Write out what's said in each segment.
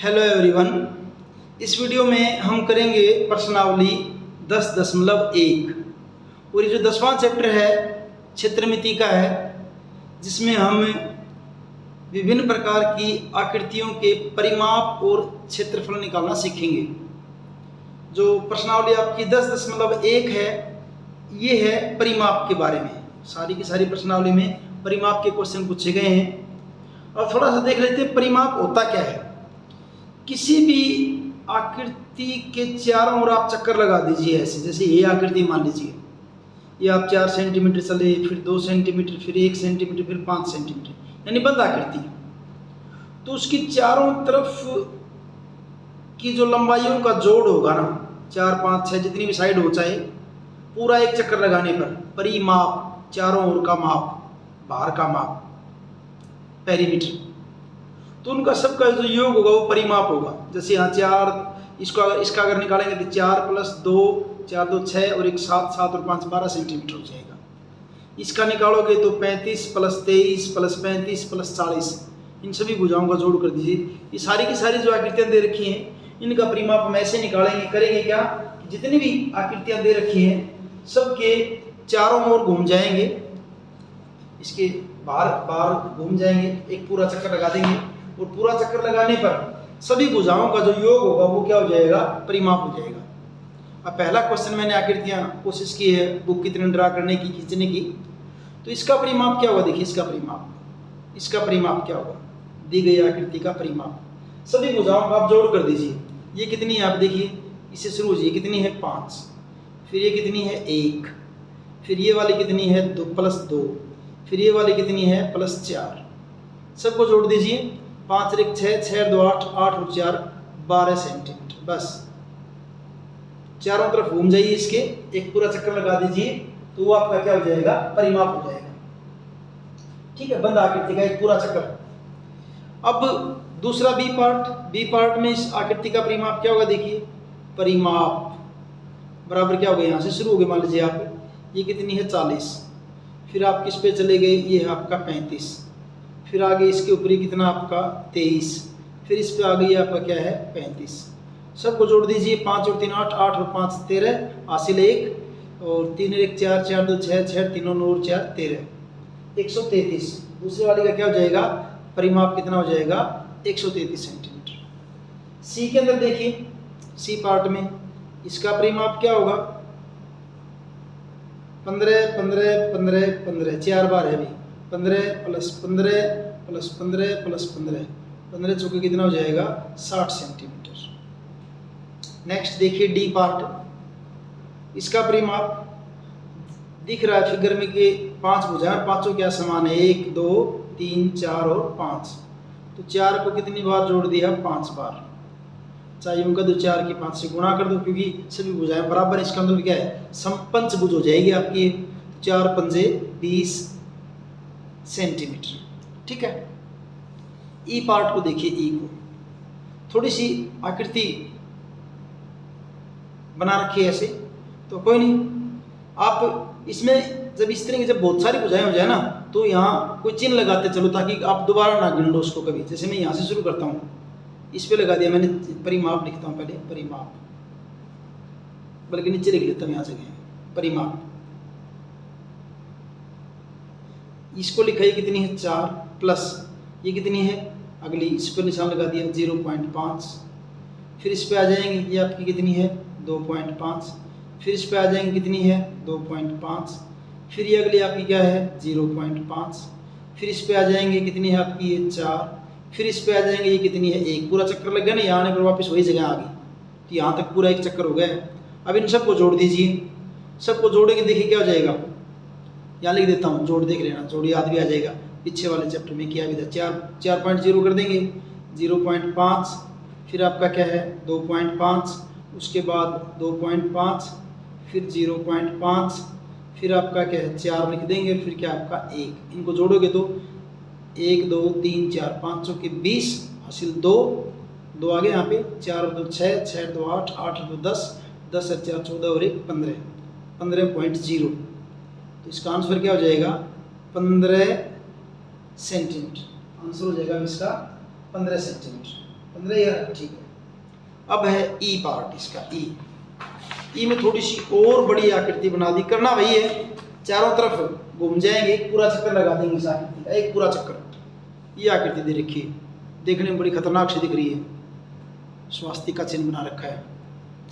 Hello everyone. इस video में हम करेंगे प्रश्नावली 10.1 और ये जो 10वां चैप्टर है क्षेत्रमिति का है, जिसमें हम विभिन्न प्रकार की आकृतियों के परिमाप और क्षेत्रफल निकालना सीखेंगे। जो प्रश्नावली आपकी 10.1 है, ये है परिमाप के बारे में। सारी की सारी प्रश्नावली में परिमाप के क्वेश्चन पूछे गए हैं। और थोड़ा सा देख लेते हैं परिमाप होता क्या है। किसी भी आकृति के चारों ओर आप चक्कर लगा दीजिए, ऐसे जैसे ये आकृति मान लीजिए, ये आप 4 सेंटीमीटर चले, फिर 2 सेंटीमीटर, फिर 1 सेंटीमीटर, फिर 5 सेंटीमीटर, यानी बंद आकृति। तो उसकी चारों तरफ की जो लंबाइयों का जोड़ होगा ना, 4, 5, 6 जितनी भी साइड हो, चाहे पूरा एक चक्कर लगाने पर परिमाप, चारों ओर का माप, बाहर का माप, पेरीमीटर, तो उनका सबका जो योग होगा वो परिमाप होगा। जैसे यहाँ 4, इसका अगर निकालेंगे तो 4 + 2, 4 2 6 और 1 7, 7 और 5 12 सेंटीमीटर हो जाएगा। इसका निकालोगे तो 35 + 23 + 35 + 40, इन सभी भुजाओं का जोड़ कर दीजिए। ये सारी की सारी जो आकृतियाँ दे रखी हैं, इनका परिमाप हम ऐसे निकालेंगे। करेंगे क्या, जितनी भी आकृतियाँ दे रखी हैं सबके चारों ओर घूम जाएंगे, इसके बाहर घूम जाएंगे, एक पूरा चक्कर लगा देंगे और पूरा चक्कर लगाने पर सभी भुजाओं का जो योग होगा वो क्या हो जाएगा, परिमाप हो जाएगा। अब पहला क्वेश्चन मैंने आकृतियां कोशिश की है बुक कितने ड्रा करने की, खींचने की, तो इसका परिमाप क्या होगा। देखिए इसका परिमाप क्या होगा, दी गई आकृति का परिमाप। सभी भुजाओं का आप जोड़ कर दीजिए। ये कितनी है, आप देखिए, इससे शुरू होइए, कितनी है 5, फिर ये कितनी है 1, फिर ये वाली कितनी है 2 + 2, फिर ये वाली कितनी है +4, सबको जोड़ दीजिए। 5 × 1 6, 6 × 2 8, 8 और 4 12 सेंटीमीटर। बस चारों तरफ घूम जाइए, इसके एक पूरा चक्कर लगा दीजिए, तो वो आपका क्या हो जाएगा, परिमाप हो जाएगा। ठीक है, बंद आकृति का एक पूरा चक्कर। अब दूसरा बी पार्ट में इस आकृति का परिमाप क्या होगा। देखिए परिमाप बराबर क्या हो गया, यहाँ से शुरू हो गए, मान लीजिए आप, ये कितनी है 40, फिर आप किस पे चले गए, ये है आपका 35, फिर आगे इसके ऊपरी कितना आपका 23, फिर इस पे आ गई आपका क्या है 35। सबको जोड़ दीजिए। 5 और 3 8, 8 और 5 13, हासिल 1 और 3 और 1 4, 4 2 6, 6 3 और 9 और 4 13, 133। दूसरे वाली का क्या हो जाएगा, परिमाप कितना हो जाएगा, 133 सेंटीमीटर। सी के अंदर देखिए, सी पार्ट में इसका परिमाप क्या होगा, 15 15 15 15, 4 बार है अभी, 15 + 15 + 15 + 15, 15 चौके कितना हो जाएगा 60 सेंटीमीटर। नेक्स्ट देखिए डी पार्ट, इसका परिमाप दिख रहा है फिगर में कि 5 भुजाएं, पांचों क्या समान है, 1 2 3 4 और 5, तो 4 को कितनी बार जोड़ दिया, 5 बार। चाहे यूं कर दो, 4 की 5 से गुणा कर दो, क्योंकि सभी भुजाएं बराबर। इसका मतलब क्या है, समपंचभुज हो जाएगी आपकी, 4 पंजे 20 सेंटीमीटर। ठीक है। ई पार्ट को देखिए, ई को थोड़ी सी आकृति बना रखी है ऐसे, तो कोई नहीं, आप इसमें जब इस तरह की जब बहुत सारी भुजाएं हो जाए ना, तो यहाँ कोई चिन्ह लगाते चलो, ताकि आप दोबारा ना गिन लो उसको कभी। जैसे मैं यहाँ से शुरू करता हूँ, इस पे लगा दिया मैंने, परिमाप लिखता हूँ पहले, परिमाप, बल्कि नीचे लिख लेता हूँ यहाँ जगह परिमाप। इसको लिखा है कितनी है 4, प्लस ये कितनी है अगली, इस पर निशान लगा दिया 0.5, फिर इस पे आ जाएंगे, ये आपकी कितनी है 2.5, फिर इस पे आ जाएंगे कितनी है 2.5, फिर ये अगली आपकी क्या है 0.5, फिर इस पे आ जाएंगे कितनी है आपकी ये 4, फिर इस पे आ जाएंगे ये कितनी है 1। पूरा चक्कर लग गया ना, यहाँ आने पर वापस वही जगह आ गई, तो यहाँ तक पूरा एक चक्कर हो गया। अब इन सबको जोड़ दीजिए, सबको जोड़ेंगे, देखिए क्या हो जाएगा, यहाँ लिख देता हूँ, जोड़ देख लेना, जोड़ याद भी आ जाएगा, पीछे वाले चैप्टर में किया भी था। 4.0 कर देंगे, 0.5, फिर आपका क्या है 2.5, उसके बाद 2.5, फिर 0.5, फिर आपका क्या है 4 लिख देंगे, फिर क्या आपका 1। इनको जोड़ोगे तो 1 2 3 4 5 चौके 20, हासिल 2 2 आ गए यहाँ पे, 4 और 2 6, 6 और 2 8, 8 और 2 10, 10 और 4 14 और 1 15, 15.0। तो इसका आंसर क्या हो जाएगा 15 सेंटीमीटर। आंसर हो जाएगा इसका 15 सेंटीमीटर। 15 ही है, ठीक है। अब है ई पार्ट इसका, ई में थोड़ी सी और बड़ी आकृति बना दी। करना वही है, चारों तरफ घूम जाएंगे, एक पूरा चक्कर लगा देंगे इस आकृति का, एक पूरा चक्कर। ये आकृति दे रखी है, देखने में बड़ी खतरनाक सी दिख रही है, स्वास्तिक का चिन्ह बना रखा है।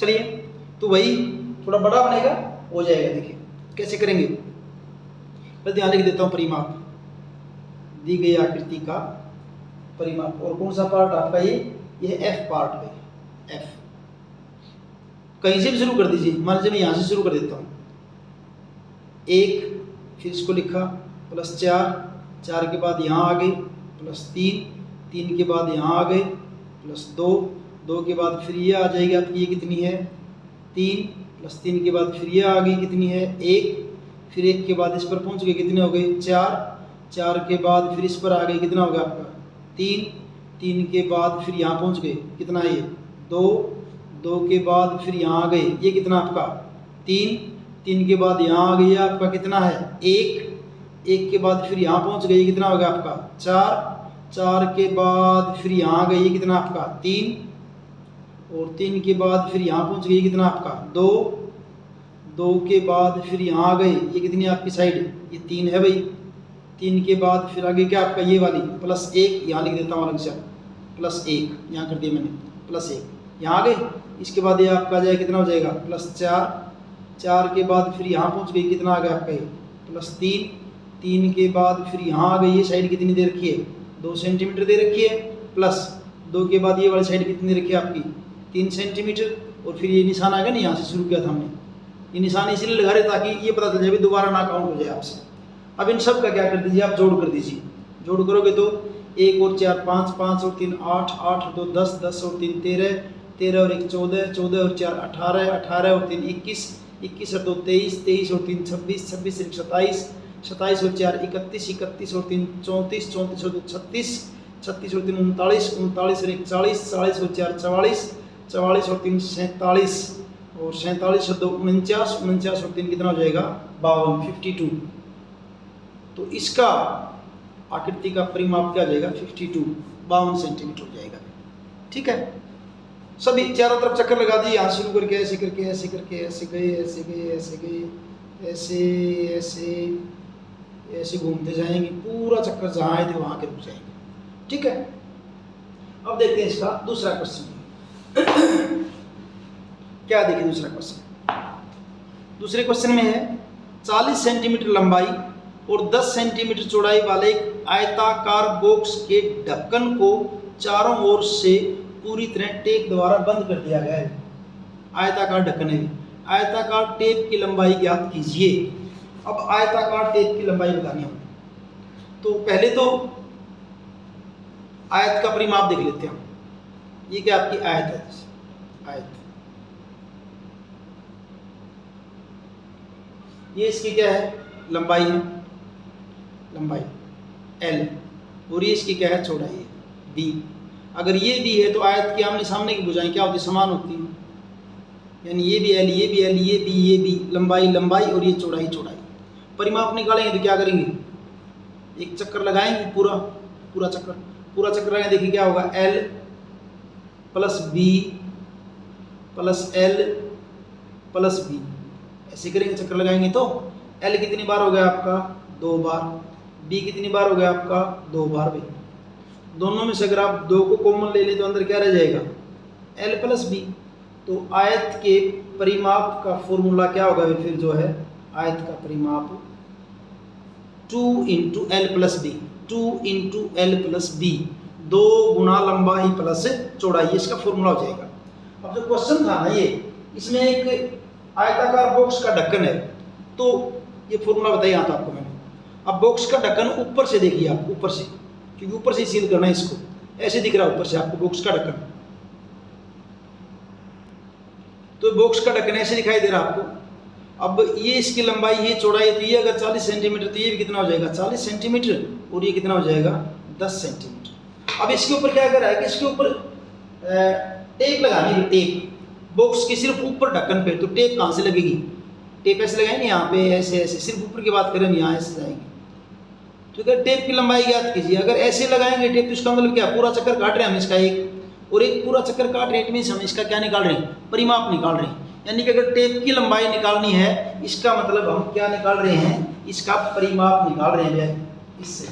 चलिए, तो वही थोड़ा बड़ा बनेगा, हो जाएगा। देखिए कैसे करेंगे, मैं ध्यान लिख देता हूँ। परिमाप, दी गई आकृति का परिमाप। और कौन सा पार्ट आपका ये एफ पार्ट है, एफ। कहीं से भी शुरू कर दीजिए, मान लीजिए मैं यहाँ से शुरू कर देता हूँ। 1, फिर इसको लिखा +4, 4 के बाद यहाँ आ गए +3, 3 के बाद यहाँ आ गए +2, 2 के बाद फिर ये आ जाएगी आपकी, ये कितनी है 3, +3 के बाद फिर ये आ गई, कितनी है 1, फिर 1 के बाद इस पर पहुँच गए, कितने हो गए 4, 4 के बाद फिर इस पर आ गए, कितना हो गया आपका 3, 3 के बाद फिर यहाँ पहुँच गए, कितना है ये 2, 2 के बाद फिर यहाँ आ गए, ये कितना आपका 3, 3 के बाद यहाँ आ गई आपका, कितना है 1, 1 के बाद फिर यहाँ पहुँच गई, कितना हो गया आपका 4, 4 के बाद फिर यहाँ आ गई, ये कितना आपका 3, और 3 के बाद फिर यहाँ पहुँच गई, कितना आपका 2, 2 के बाद फिर यहाँ आ गए, ये कितनी आपकी साइड, ये 3 है भाई। 3 के बाद फिर आगे क्या आपका ये वाली +1, यहाँ लिख देता हूँ अलग से, +1 यहाँ कर दिया मैंने, +1 यहाँ आ गए। इसके बाद ये आपका जाए, कितना हो जाएगा +4, 4 के बाद फिर यहाँ पहुँच गई, कितना आ गया आपका ये +3, 3 के बाद फिर यहाँ आ गई, ये साइड कितनी दे रखी है 2 सेंटीमीटर दे रखी है, +2 के बाद ये वाली साइड कितनी दे रखी है आपकी 3 सेंटीमीटर। और फिर ये निशान आ गया ना, यहाँ से शुरू किया था हमने, ये निशान इसलिए लगा रहे ताकि ये पता चल जाए दोबारा ना काउंट हो जाए आपसे। अब इन सब का क्या कर दीजिए आप, जोड़ कर दीजिए। जोड़ करोगे तो 1 और 4 5, 5 और 3 8, 8 और 2 10, 10 और 3 13, 13 और 1 14, 14 और 4 18, 18 और 3 21, 21 और 2 23, 23 और 3 26, 26 और 1 27, 27 और 4 31, 31 और 3 34, 34 और 2 36, 36 और 3 39, 39 और 1 40, 40 और 4 44, 44 और 3 47, और 47 और 2 49, 49 और 3 कितना हो जाएगा 52, 52। तो इसका आकृति का परिमाप क्या हो जाएगा 52, 52 सेंटीमीटर हो जाएगा। ठीक है, सभी चारों तरफ चक्कर लगा दिए, यहाँ शुरू करके ऐसे करके ऐसे करके ऐसे गए ऐसे गए ऐसे गए ऐसे ऐसे ऐसे घूमते जाएंगे, पूरा चक्कर जहाँ आए थे वहाँ के रुक जाएंगे। ठीक है, अब देखते हैं इसका दूसरा क्वेश्चन। क्या देखिए दूसरा क्वेश्चन, दूसरे क्वेश्चन में है 40 सेंटीमीटर लंबाई और 10 सेंटीमीटर चौड़ाई वाले एक आयताकार बॉक्स के ढक्कन को चारों ओर से पूरी तरह टेप द्वारा बंद कर दिया गया है। आयताकार ढक्कन है, आयताकार टेप की लंबाई ज्ञात कीजिए। अब आयताकार टेप की लंबाई बतानी है, तो पहले तो आयत का परिमाप देख लेते हैं। ये क्या आपकी आयत है, आयत, ये इसकी क्या है लंबाई है, लंबाई L, और ये इसकी क्या है चौड़ाई है B। अगर ये B है तो आयत के आमने सामने की भुजाएं क्या होती है, समान होती है, यानी ये भी L, ये भी L, ये B, लंबाई लंबाई और ये चौड़ाई चौड़ाई। परिमाप निकालेंगे तो क्या करेंगे, एक चक्कर लगाएंगे, पूरा चक्कर लगाएंगे, देखिए क्या होगा L + B + L + B, ऐसे करेंगे चक्कर लगाएंगे तो L कितनी बार हो गया आपका 2 बार, B कितनी बार हो गया आपका 2 बार। भाई दोनों में से अगर आप 2 को कॉमन ले लें तो अंदर क्या रह जाएगा L + B। तो आयत के परिमाप का फॉर्मूला क्या होगा फिर जो है आयत का परिमाप 2 × L + B, 2 × L + B, 2 गुना लंबाई प्लस चौड़ाई, इसका फॉर्मूला हो जाएगा। अब जो क्वेश्चन था ना ये, इसमें एक आयताकार बॉक्स का ढक्कन है, तो ये फॉर्मूला बताइए यहाँ था आपको मैंने। अब बॉक्स का ढक्कन ऊपर से देखिए आप, ऊपर से, क्योंकि ऊपर से सील करना है इसको, ऐसे दिख रहा है ऊपर से आपको बॉक्स का ढक्कन, तो बॉक्स का ढक्कन ऐसे दिखाई दे रहा है आपको। अब ये इसकी लंबाई, ये चौड़ाई, तो ये अगर 40 सेंटीमीटर तो ये भी कितना हो जाएगा 40 सेंटीमीटर, और ये कितना हो जाएगा 10 सेंटीमीटर। अब इसके ऊपर क्या कर रहा है कि इसके ऊपर टेप लगानी है, टेप बॉक्स के सिर्फ ऊपर ढक्कन पे, तो टेप कहाँ से लगेगी, टेप ऐसे लगाएंगे यहाँ पे, ऐसे ऐसे, सिर्फ ऊपर की बात करें यहाँ ऐसे जाएंगे। तो अगर टेप की लंबाई ज्ञात कीजिए, अगर ऐसे लगाएंगे टेप तो इसका मतलब क्या पूरा चक्कर काट रहे हैं हम इसका एक, और एक पूरा चक्कर काट रहे हैं, मीन्स हम इसका क्या निकाल रहे हैं, परिमाप निकाल रहे हैं। यानी कि अगर टेप की लंबाई निकालनी है, इसका मतलब हम क्या निकाल रहे हैं, इसका परिमाप निकाल रहे हैं इससे,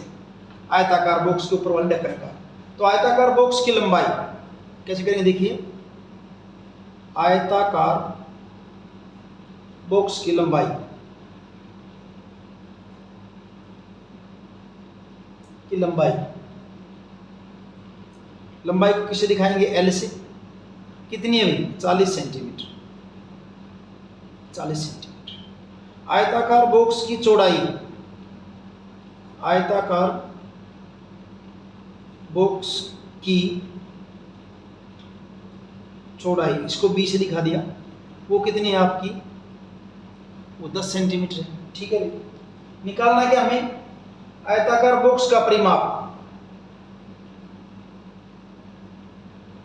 आयताकार बॉक्स के ऊपर वाले ढक्कन का। तो आयताकार बॉक्स की लंबाई कैसे करेंगे, देखिए आयताकार बॉक्स की लंबाई लंबाई को किससे दिखाएंगे, एल से। कितनी है भाई, 40 सेंटीमीटर। 40 सेंटीमीटर। आयताकार बॉक्स की चौड़ाई, आयताकार बॉक्स की चौड़ाई, इसको बी से दिखा दिया, वो कितनी है आपकी, वो 10 सेंटीमीटर है। ठीक है, निकालना क्या हमें, आयताकार बॉक्स का परिमाप,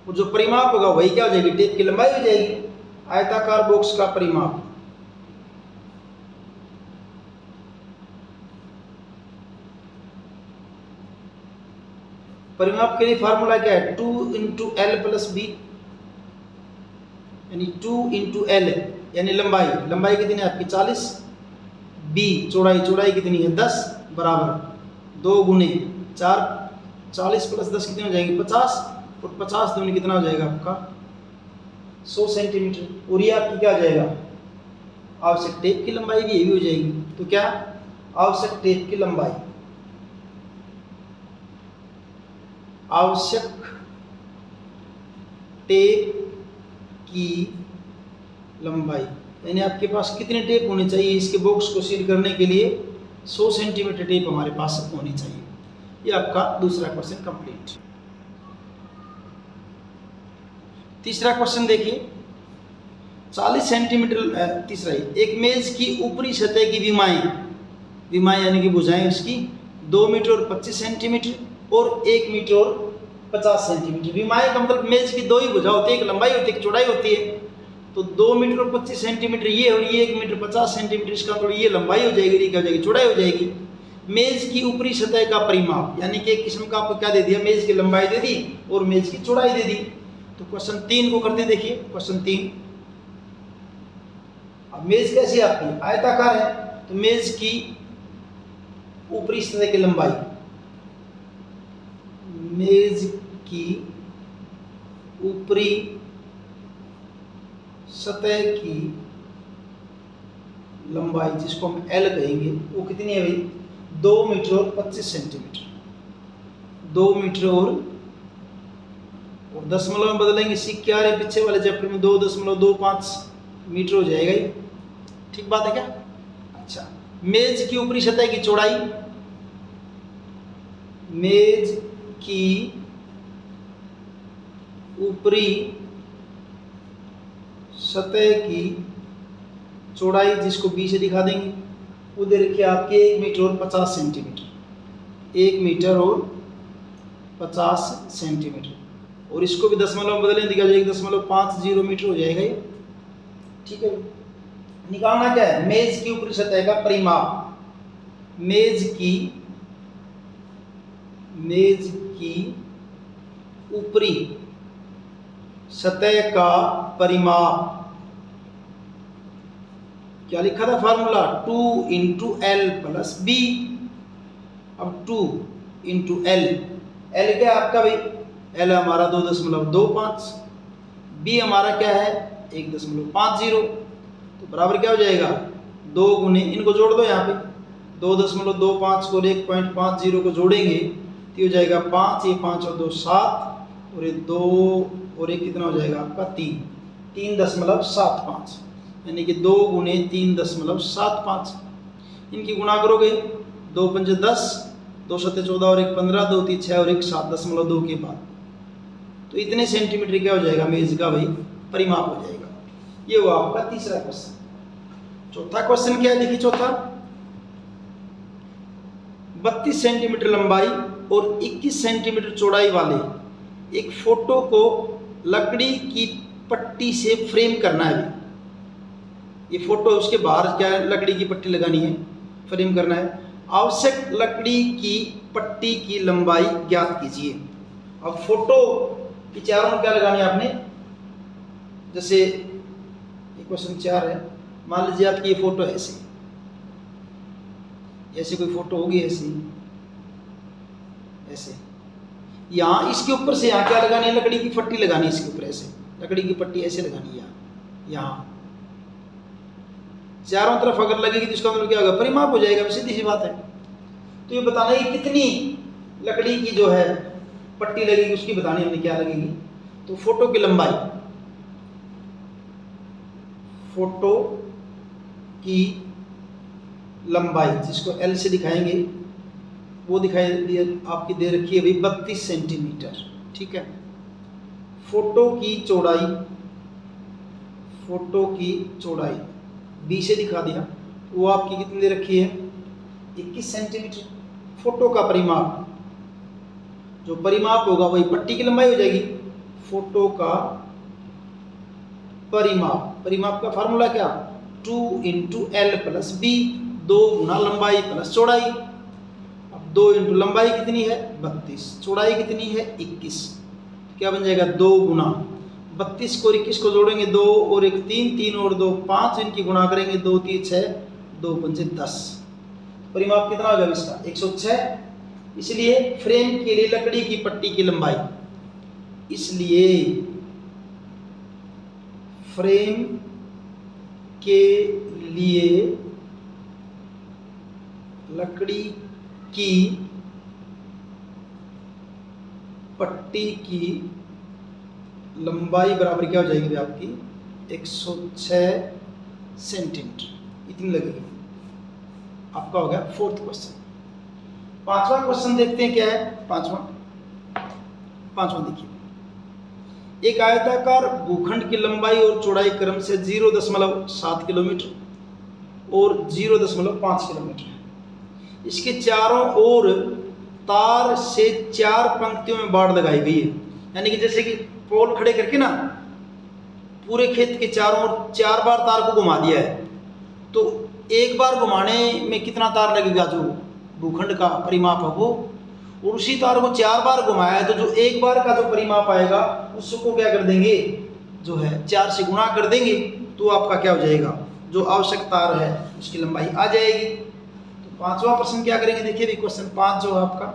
वो जो परिमाप होगा वही क्या हो जाएगी, टेप की लंबाई हो जाएगी। आयताकार बॉक्स का परिमाप, परिमाप के लिए फार्मूला क्या है, 2 इंटू एल प्लस बी, यानी 2 इंटू एल यानी लंबाई कितनी है आपकी 40, बी चौड़ाई कितनी है 10, बराबर 2 गुने 4, 40 प्लस 10 कितने हो जाएंगे 50, और 50 दूनी कितना हो जाएगा आपका 100 सेंटीमीटर। और ये आपकी क्या हो जाएगा, आवश्यक टेप की लंबाई भी यही हो जाएगी। तो क्या, आवश्यक टेप की लंबाई, आवश्यक टेप की लंबाई, यानी आपके पास कितने टेप होने चाहिए इसके बॉक्स को सील करने के लिए, 100 सेंटीमीटर टेप हमारे पास होनी चाहिए। ये आपका दूसरा क्वेश्चन कंप्लीट। तीसरा क्वेश्चन देखिए, 40 सेंटीमीटर, तीसरा ही, एक मेज की ऊपरी सतह की विमाएं यानी कि भुजाएं उसकी 2 मीटर और 25 सेंटीमीटर और 1 मीटर और 50 सेंटीमीटर। विमाएं का मतलब मेज की दो ही भुजा होती है, एक लंबाई होती है, एक चौड़ाई होती है। तो 2 मीटर और 25 सेंटीमीटर ये, और ये 1 मीटर 50 सेंटीमीटर, इसका मतलब ये लंबाई हो जाएगी, क्या हो जाएगी, चौड़ाई हो जाएगी। मेज की ऊपरी सतह का परिमाप, यानी कि एक किस्म का आपको क्या दे दिया, मेज की लंबाई दे दी और मेज की चौड़ाई दे दी। तो क्वेश्चन 3 को करते देखिए, क्वेश्चन 3। अब मेज कैसी है आपकी, आयताकार है, तो मेज की ऊपरी सतह की लंबाई, मेज की ऊपरी सतह की लंबाई जिसको हम L कहेंगे, वो कितनी है भाई, 2 मीटर और 25 सेंटीमीटर। 2 मीटर और दशमलव में बदलेंगे, सीख क्या रहे पीछे वाले चैप्टर में, 2.25 मीटर हो जाएगा ये। ठीक बात है क्या। अच्छा, मेज की ऊपरी सतह की चौड़ाई, मेज की ऊपरी सतह की चौड़ाई जिसको बी से दिखा देंगे, वो दे रखी है आपके 1 मीटर और 50 सेंटीमीटर। 1 मीटर और 50 सेंटीमीटर, और इसको भी दशमलव में बदलें, दिखा जाएगा 0.50 मीटर हो जाएगा ये। ठीक है, निकालना क्या है, मेज की ऊपरी सतह का परिमाप, मेज की ऊपरी सतह का परिमाप, क्या लिखा था formula, 2 into L plus B. अब 2 इंटू एल, एल क्या है आपका भाई, एल हमारा 2.25, बी हमारा क्या है 1.50, तो बराबर क्या हो जाएगा 2 गुने, इनको जोड़ दो यहाँ पे, 2.25 को 1.50 को जोड़ेंगे तो हो जाएगा 5, ये 5 और 2 7, और ये 2 और 1 कितना हो जाएगा आपका 3, 3.75, यानी कि 2 गुने 3.75। इनकी गुणा करोगे, 2 पंजे 10, 2 सत्ते 14 और 1 15, 2 3 6 और 1 7.2 के बाद, तो इतने सेंटीमीटर क्या हो जाएगा मेज का भाई परिमाप हो जाएगा। ये हुआ आपका तीसरा क्वेश्चन। चौथा क्वेश्चन क्या है, देखिए चौथा, 32 सेंटीमीटर लंबाई और 21 सेंटीमीटर चौड़ाई वाले एक फोटो को लकड़ी की पट्टी से फ्रेम करना है। ये फोटो, उसके बाहर क्या है, लकड़ी की पट्टी लगानी है, फ्रेम करना है। आवश्यक लकड़ी की पट्टी की लंबाई ज्ञात कीजिए। अब फोटो कि चारों में क्या लगानी है आपने। जैसे ये क्वेश्चन 4 है, मान लीजिए आपकी ये फोटो है ऐसी, ऐसी कोई फोटो होगी ऐसी, ऐसे यहाँ इसके ऊपर से यहाँ क्या लगानी है, लकड़ी की पट्टी लगानी है इसके ऊपर, ऐसे लकड़ी की पट्टी ऐसे लगानी है यहाँ चारों तरफ अगर लगेगी तो इसका मतलब क्या होगा, परिमाप हो जाएगा, सीधी सी बात है। तो ये बताना है कितनी लकड़ी की जो है पट्टी लगेगी, उसकी बतानी हमने क्या लगेगी। तो फोटो की लंबाई, फोटो की लंबाई जिसको एल से दिखाएंगे, वो दिखाई आपकी दे रखी है भाई 32 सेंटीमीटर, ठीक है। फोटो की चौड़ाई, फोटो की चौड़ाई बी से दिखा दिया, वो आपकी कितनी दे रखी है 21 सेंटीमीटर। फोटो का परिमाप, जो परिमाप होगा वही पट्टी की लंबाई हो जाएगी। फोटो का परिमाप, परिमाप का फार्मूला क्या, 2 × L + B, 2 गुना लंबाई प्लस चौड़ाई। अब 2 × लंबाई कितनी है 32, चौड़ाई कितनी है 21, क्या बन जाएगा 2 गुना 32 को 21 को जोड़ेंगे 2 और 1 3, 3 और 2 5, इनकी गुणा करेंगे 2 3 6, 2 5 10। परिमाप कितना होगा इसका 106। इसलिए फ्रेम के लिए लकड़ी की पट्टी की लंबाई, इसलिए फ्रेम के लिए लकड़ी की पट्टी की लंबाई बराबर क्या हो जाएगी आपकी 106 सेंटीमीटर, इतनी लगेगी। आपका हो गया 4th क्वेश्चन। 5वां क्वेश्चन देखते हैं क्या है। पांचवा देखिए, एक आयताकार भूखंड की लंबाई और चौड़ाई क्रम से 0.7 किलोमीटर और 0.5 किलोमीटर है। इसके चारों ओर तार से 4 पंक्तियों में बाड़ लगाई गई है, यानी कि जैसे कि पोल खड़े करके ना पूरे खेत के चारों ओर 4 बार तार को घुमा दिया है। तो एक बार घुमाने में कितना तार लगेगा, जो भूखंड का परिमाप है वो, और उसी तार को 4 बार घुमाया है तो जो एक बार का जो परिमाप आएगा उसको क्या कर देंगे, जो है 4 से गुणा कर देंगे, तो आपका क्या हो जाएगा, जो आवश्यक तार है उसकी लंबाई आ जाएगी। तो 5वां प्रश्न क्या करेंगे, देखिए भी क्वेश्चन 5 जो है आपका,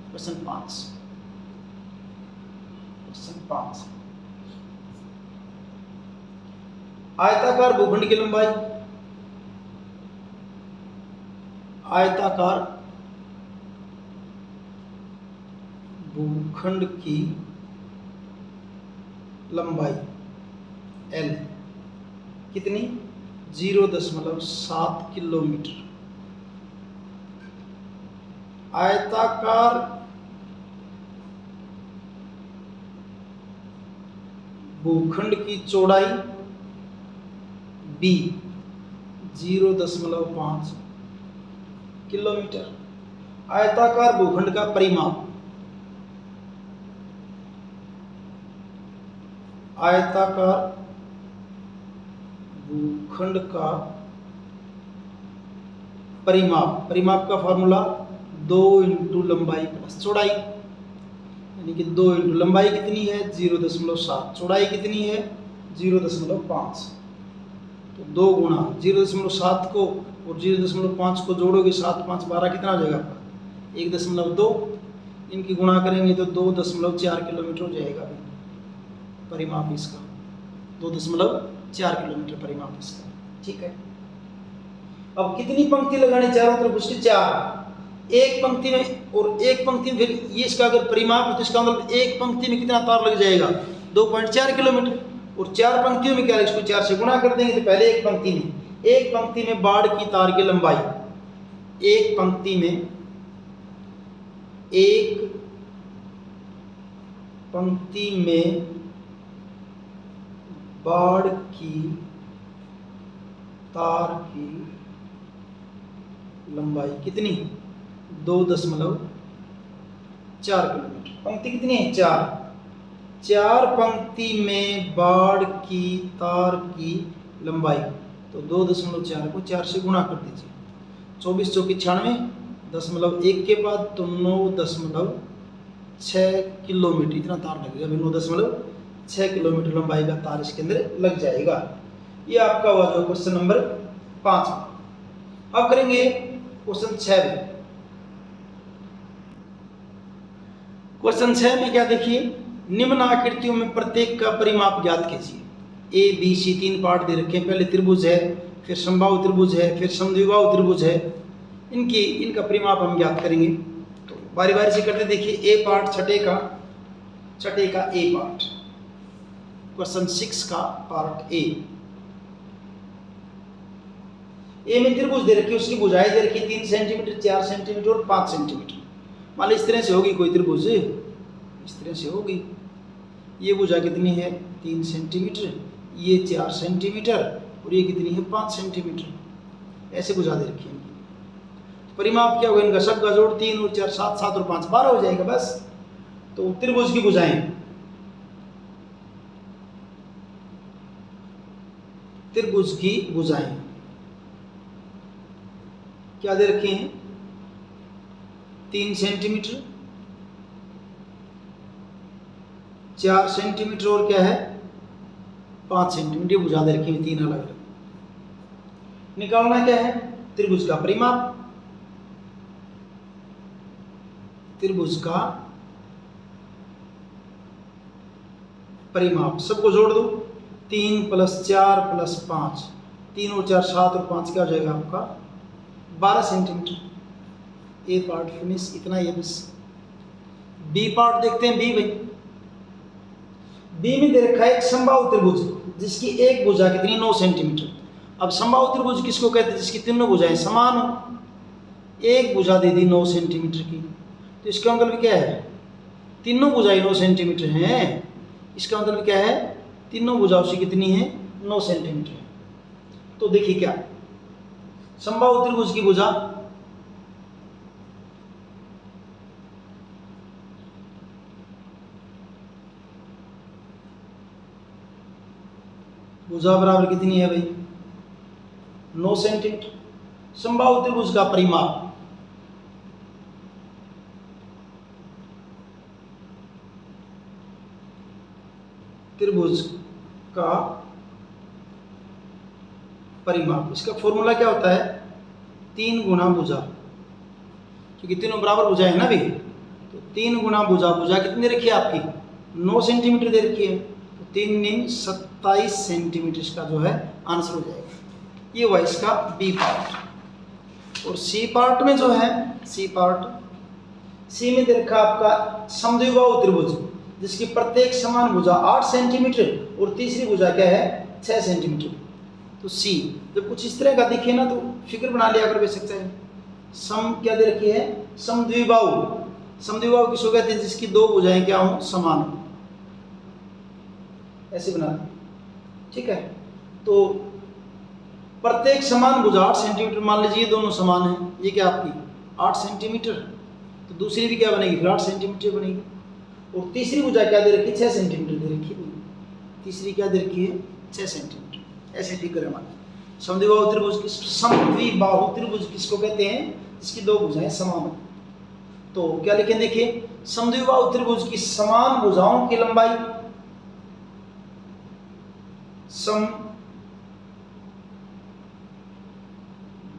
क्वेश्चन 5 आयताकार भूखंड की लंबाई, आयताकार भूखंड की लंबाई L कितनी 0.7 किलोमीटर। आयताकार भूखंड की चौड़ाई B 0.5 किलोमीटर। आयताकार भूखंड का परिमाप, आयताकार भूखंड का परिमाप, परिमाप का फॉर्मूला 2 × लंबाई प्लस चौड़ाई, यानी कि 2 × लंबाई कितनी है 0.7, चौड़ाई कितनी है 0.5, तो 2 गुणा 0.7 को और 0.5 को जोड़ोगे 7 5 12 कितना हो जाएगा आपका 1.2, इनकी गुणा करेंगे तो 2.4 किलोमीटर हो जाएगा परिमाप इसका, 2.4 किलोमीटर परिमाप इसका, ठीक है। अब कितनी पंक्ति लगानी चारों तरफ, उसकी 4, एक पंक्ति में, और एक पंक्ति में फिर ये इसका अगर परिमाप है तो इसका मतलब एक पंक्ति में कितना तार लग जाएगा 2.4 किलोमीटर, और 4 पंक्तियों में क्या है, इसको 4 से गुणा कर देंगे तो पहले एक पंक्ति में बाड़ की तार की लंबाई, एक पंक्ति में बाड़ की तार की लंबाई कितनी 2.4 किलोमीटर। पंक्ति कितनी है 4 पंक्ति में बाड़ की तार की लंबाई, तो 2.4 को 4 से गुणा कर दीजिए, 24 × 96 0.1 के बाद तो 9.4 6 किलोमीटर इतना तार लगेगा, 9.6 किलोमीटर लंबाई का तार इसके अंदर लग जाएगा। ये आपका हुआ जो क्वेश्चन नंबर 5। अब करेंगे क्वेश्चन 6 में। क्वेश्चन 6 में क्या देखिए, निम्न आकृतियों में प्रत्येक का परिमाप ज्ञात कीजिए। ए बी सी 3 पार्ट दे रखे हैं, पहले त्रिभुज है, फिर समबाहु त्रिभुज है, फिर समद्विबाहु त्रिभुज है। इनका परिमाप हम ज्ञात करेंगे। तो बारी बारी से करते देखिए। ए पार्ट छठे का ए पार्ट, क्वेश्चन 6 का पार्ट ए में त्रिभुज दे रखी है, उसकी भुजाएं दे रखी 3 सेंटीमीटर, 4 सेंटीमीटर और 5 सेंटीमीटर। मान लो इस तरह से होगी कोई त्रिभुज, इस तरह से होगी। ये भुजा कितनी है 3 सेंटीमीटर, ये 4 सेंटीमीटर और ये कितनी है 5 सेंटीमीटर। ऐसे भुजा दे रखी है। परिमाप क्या होगा इनका, सबका जोड़ 3 और 4 7, 7 और 5 12 हो जाएगा बस। तो त्रिभुज की भुजाएं, त्रिभुज की भुजाएं क्या दे रखी हैं 3 सेंटीमीटर, 4 सेंटीमीटर और क्या है 5 सेंटीमीटर भुजा दे रखी है, 3 अलग अलग। निकालना क्या है त्रिभुज का परिमाप, त्रिभुज का परिमाप। सबको जोड़ दो, 3 + 4 + 5, 3 और 4 7 और 5 क्या हो जाएगा आपका 12 सेंटीमीटर। ए पार्ट फिनिश, इतना ही है बस। बी पार्ट देखते हैं। बी भाई, बी में दे रखा है एक समबाहु त्रिभुज जिसकी एक भुजा कितनी 9 सेंटीमीटर। अब समबाहु त्रिभुज किसको कहते हैं, जिसकी तीनों भुजाएं समान हो। एक भुजा दे दी 9 सेंटीमीटर की, तो इसका मतलब क्या है तीनों भुजाएं 9 सेंटीमीटर हैं। इसका मतलब क्या है तीनों भुजाओं से कितनी है 9 सेंटीमीटर है। तो देखिए क्या समबाहु त्रिभुज की भुजा, भुजा बराबर कितनी है भाई 9 सेंटीमीटर। समबाहु त्रिभुज का परिमाप, त्रिभुज का परिमाप, इसका फॉर्मूला क्या होता है 3 गुना भुजा, क्योंकि तीनों बराबर भुजा है ना भाई। तो 3 गुना भुजा, भुजा कितनी रखी है आपकी 9 सेंटीमीटर दे रखी है, तो 3 × 27 सेंटीमीटर इसका जो है आंसर हो जाएगा। ये हुआ इसका बी पार्ट। और सी पार्ट में जो है सी में दे रखा आपका समद्विबाहु त्रिभुज जिसकी प्रत्येक समान भुजा 8 सेंटीमीटर और तीसरी भुजा क्या है 6 सेंटीमीटर। तो सी जब कुछ इस तरह का दिखे ना तो फिगर बना लिया कर सकते हैं। सम क्या दे रखी है समद्विबाहु, समद्विबाहु किसको कहते हैं जिसकी 2 भुजाएं क्या हो समान हो, ऐसे बना, ठीक है। तो प्रत्येक समान भुजा 8 सेंटीमीटर, मान लीजिए दोनों समान है, ये क्या आपकी 8 सेंटीमीटर, तो दूसरी भी क्या बनेगी फिर 8 सेंटीमीटर बनेगी। और तीसरी भुजा क्या दे रखी है 6 सेंटीमीटर दे रखी है, तीसरी क्या दे रखी है 6 सेंटीमीटर। ऐसे ठीक करें हमारे समद्विबाहु त्रिभुज किसको कहते हैं जिसकी 2 भुजाएं समान हो। तो क्या लिखें देखिए समद्विबाहु त्रिभुज की समान भुजाओं की लंबाई,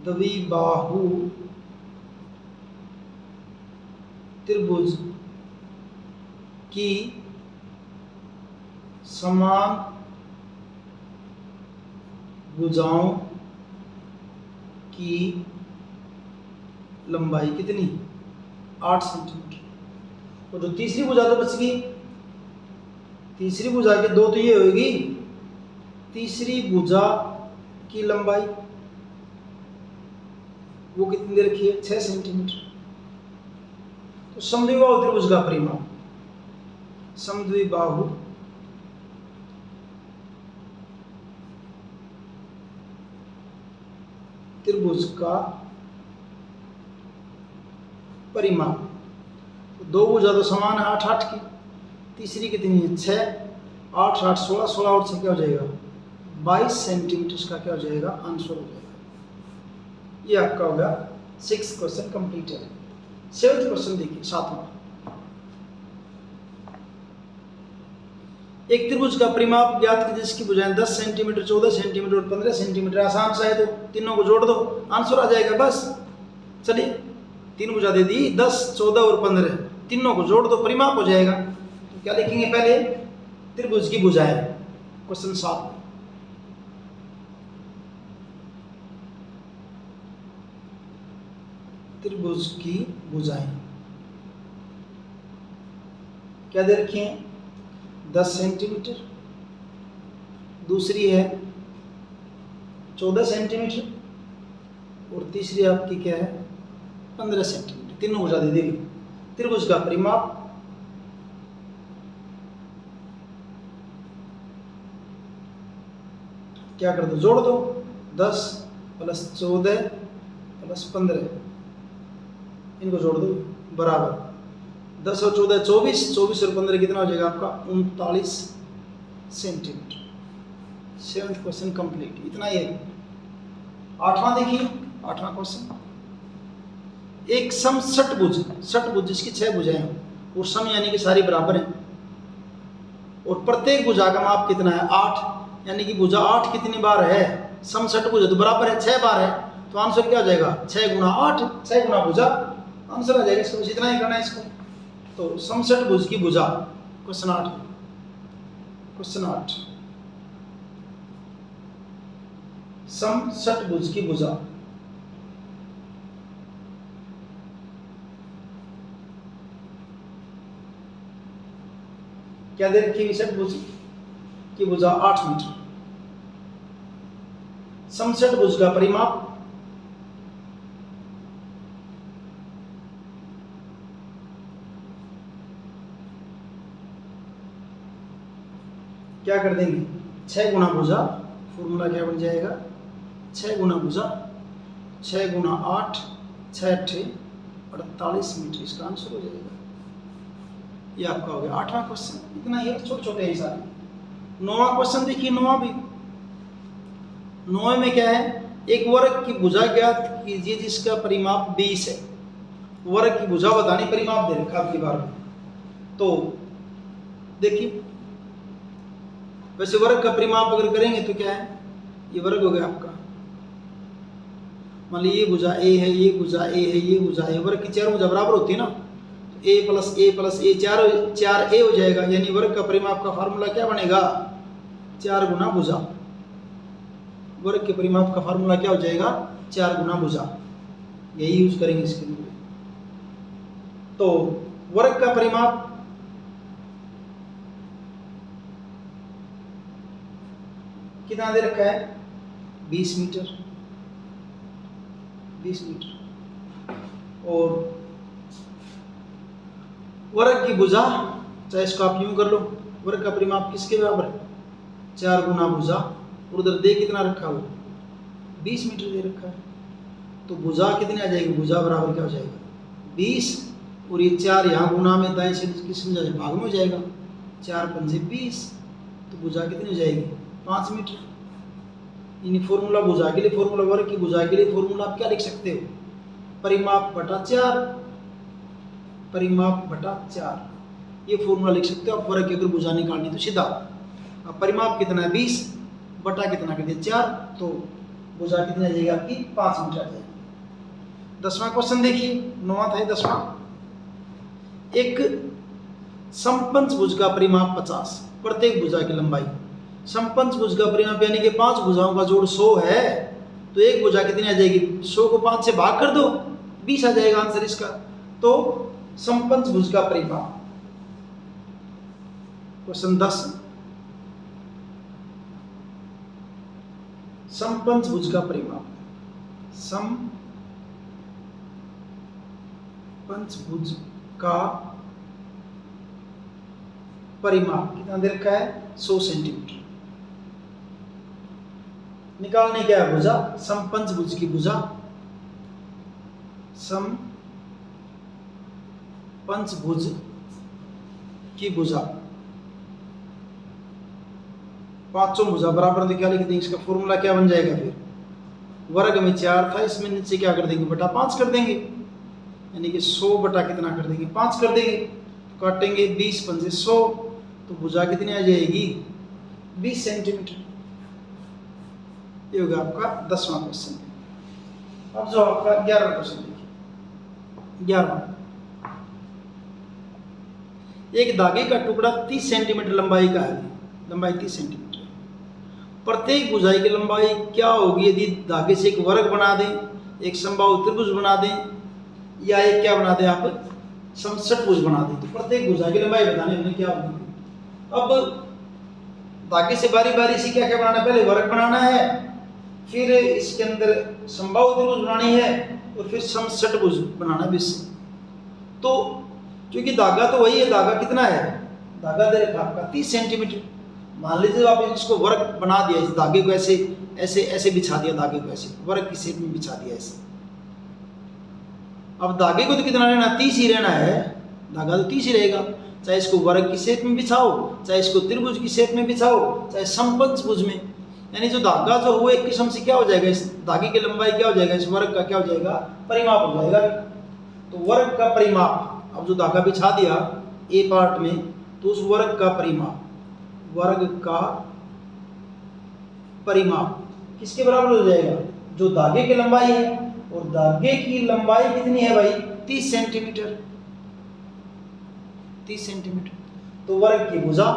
समद्विबाहु त्रिभुज की समान भुजाओं की लंबाई कितनी 8 सेंटीमीटर। और जो तीसरी भुजा तो बच गई, तीसरी भुजा के 2 तो ये होगी, तीसरी भुजा की लंबाई वो कितनी दे रखी है 6 सेंटीमीटर। तो समद्विबाहु त्रिभुज का परिमाप, समद्विबाहु त्रिभुज का परिमाप, तो 2 भुजा तो समान है 8 8 की, तीसरी कितनी है 6, 8 8 16, 16 और से क्या हो जाएगा 22 सेंटीमीटर का क्या हो जाएगा आंसर हो जाएगा। ये आपका होगा 6th क्वेश्चन कंप्लीट है। 7th क्वेश्चन देखिए 7वां। एक त्रिभुज का परिमाप ज्ञात कीजिए जिसकी भुजाएं 10 सेंटीमीटर, 14 सेंटीमीटर और 15 सेंटीमीटर। आसान सा है, तो तीनों को जोड़ दो, आंसर आ जाएगा बस। चलिए, तीन भुजा दे दी, 10, 14 और 15, तीनों को जोड़ दो, परिमाप हो जाएगा। तो क्या लिखेंगे, पहले त्रिभुज की भुजाएं, क्वेश्चन 7। त्रिभुज की भुजाएं क्या दे रखी हैं, 10 सेंटीमीटर, दूसरी है 14 सेंटीमीटर और तीसरी आपकी क्या है, 15 सेंटीमीटर। तीनों भुजा दे देगी। त्रिभुज का परिमाप क्या कर दो, जोड़ दो, 10 + 14 + 15, इनको जोड़ दो बराबर 10 और 14 24, 24 और 15 कितना हो जाएगा आपका, 39 सेंटीमीटर। 7th question complete. इतना ही है। 8वां देखिए, 8वां क्वेश्चन, एक सम षटभुज जिसकी 6 भुजाएं हैं और सम यानी कि सारी बराबर हैं और प्रत्येक भुजा का माप कितना है, 8, यानी कि भुजा 8 कितनी बार है, सम षटभुज तो बराबर है, 6 बार है, तो आंसर क्या हो जाएगा, 6 × 8, 6 गुना भुजा, आंसर आ जाएगा। इसको बस इतना ही करना है इसको। तो सम षटभुज की भुजा, क्वेश्चन 8, सम षटभुज की भुजा क्या दे रखी है, षटभुज की भुजा 8 मीटर। सम षटभुज का परिमाप क्या कर देंगे, 6 गुना भुजा, फॉर्मूला क्या बन जाएगा, 6 गुना भुजा, 6 × 8, 6 × 8 48 मीटर, इसका आंसर हो जाएगा। ये आपका हो गया 8वां क्वेश्चन। इतना ही, छोटे छोटे हैं सारे। 9वां क्वेश्चन देखिए, 9वां भी, 9वें में क्या है, एक वर्ग की भुजा ज्ञात कीजिए जिसका परिमाप 20 है। वर्ग की भुजा बतानी, परिमाप दे रखा आपकी बार में। तो देखिए, वैसे वर्ग का परिमाप अगर करेंगे तो क्या है, ये वर्ग हो गया आपका, मान लीजिए ये भुजा ए है, ये भुजा ए है, ये भुजा ए, वर्ग की 4 भुजा बराबर होती है ना, तो a + a + a 4a हो जाएगा, यानी वर्ग का परिमाप का फार्मूला क्या बनेगा, 4 गुना भुजा। वर्ग के परिमाप का फार्मूला क्या हो जाएगा, 4 गुना भुजा, यही यूज करेंगे इसके लिए। तो वर्ग का परिमाप कितना दे रखा है, 20 मीटर, 20 मीटर। और वर्ग की भुजा, चाहे इसको आप यूं कर लो, वर्ग का परिमाप किसके बराबर है, 4 गुना भुजा, और उधर दे कितना रखा हो, 20 मीटर दे रखा है। तो भुजा कितनी आ जाएगी, भुजा बराबर क्या हो जाएगा, 20, और ये 4 यहाँ गुना में दाएं से किस में भाग में हो जाएगा, 4 × 5 = 20, तो भुजा कितनी हो जाएगी, 5 मीटर। यानी फॉर्मूला भुजा के लिए, फॉर्मूला वर्ग की भुजा के लिए फॉर्मूला आप क्या लिख सकते हो, परिमाप बटा 4, परिमाप बटा 4, ये फॉर्मूला लिख सकते हो आप। वर्ग की अगर भुजा निकालनी तो सीधा, अब परिमाप कितना है, 20 बटा कितना कर दिया, 4, तो भुजा कितनी आ जाएगी आपकी, 5 मीटर आ जाएगी। 10वां क्वेश्चन देखिए, 9वां था 10वां, एक समपंचभुज का परिमाप 50, प्रत्येक भुजा की लंबाई। समपंचभुज का परिमाप यानी कि 5 भुजाओं का जोड़ 100 है, तो एक भुजा कितनी आ जाएगी, 100 को 5 से भाग कर दो, 20 आ जाएगा आंसर इसका। तो समपंचभुज का परिमाप, क्वेश्चन 10, समपंचभुज का परिमाप, समपंचभुज का परिमाप कितना दे रखा है, 100 सेंटीमीटर। निकालने क्या है, भुजा, समपंचभुज की भुजा, समपंचभुज की भुजा, पांचों भुजा बराबर, तो क्या लिख देंगे, इसका फॉर्मूला क्या बन जाएगा, फिर वर्ग में 4 था, इसमें नीचे क्या कर देंगे, बटा 5 कर देंगे, यानी कि 100 बटा कितना कर देंगे, 5 कर देंगे। काटेंगे 20 × 5 = 100, तो भुजा कितनी आ जाएगी? 20 सेंटीमीटर। ये होगा आपका 10वां क्वेश्चन। अब जो आपका 11वां क्वेश्चन देखिए। 11वां, एक धागे का टुकड़ा 30 सेंटीमीटर लंबाई का है, लंबाई 30 सेंटीमीटर। प्रत्येक भुजाई की लंबाई क्या होगी यदि धागे से एक वर्ग बना दें, एक समबाहु त्रिभुज बना दें, या एक क्या बना दें आप, समषटभुज बना दें। तो प्रत्येक भुजा की लंबाई बताने हमने क्या होगी। अब धागे से बारी बारी से क्या क्या बनाना है, पहले वर्ग बनाना है, फिर इसके अंदर समबाहु त्रिभुज बनानी है, और फिर समषटभुज बनाना है बीच से। तो क्योंकि धागा तो वही है, धागा कितना है, धागा दे रखा आपका 30 सेंटीमीटर। मान लीजिए आप इसको वर्ग बना दिया, इस धागे को ऐसे ऐसे ऐसे बिछा दिया, धागे को ऐसे वर्ग की शेप में बिछा दिया ऐसे। अब धागे को तो कितना रहना, 30 ही रहना है, धागा तो 30 ही रहेगा। चाहे इसको वर्ग की शेप में बिछाओ, चाहे इसको त्रिभुज की शेप में बिछाओ, चाहे समपंचभुज में, यानी जो धागा जो हो एक किस्म से क्या हो जाएगा, इस धागे की लंबाई क्या हो जाएगा, इस वर्ग का क्या हो जाएगा, परिमाप हो जाएगा। तो वर्ग का परिमाप, अब जो धागा बिछा दिया ए पार्ट में, तो उस वर्ग का परिमाप, वर्ग का परिमाप किसके बराबर हो जाएगा, जो धागे की लंबाई है, और धागे की लंबाई कितनी है भाई, 30 सेंटीमीटर, 30 सेंटीमीटर। तो वर्ग की भुजा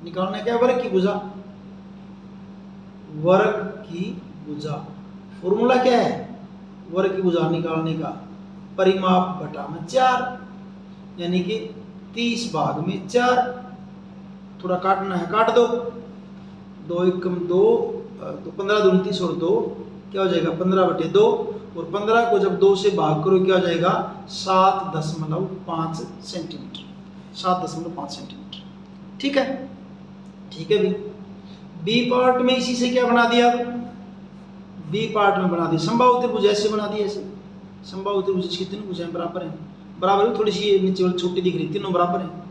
निकालना क्या, वर्ग की भुजा, वर्ग की भुजा फॉर्मूला क्या है, वर्ग की भुजा निकालने का, परिमाप बटा में 4, यानी कि 30 भाग में 4, थोड़ा काटना है काट दो, 2 एकम 2, तो 15 दूनी 30 और 2 क्या हो जाएगा 15/2, और 15 को जब 2 से भाग करो क्या हो जाएगा 7.5 सेंटीमीटर, 7.5 सेंटीमीटर। ठीक है, ठीक है भी। बी पार्ट में इसी से क्या बना दिया, बी पार्ट में बना दिया समबाहु त्रिभुज, ऐसे बना दिया, ऐसे समबाहु त्रिभुज, इसकी तीनों भुजाएं बराबर हैं, बराबर है, थोड़ी सी नीचे वाली छोटी दिख रही, तीनों बराबर हैं।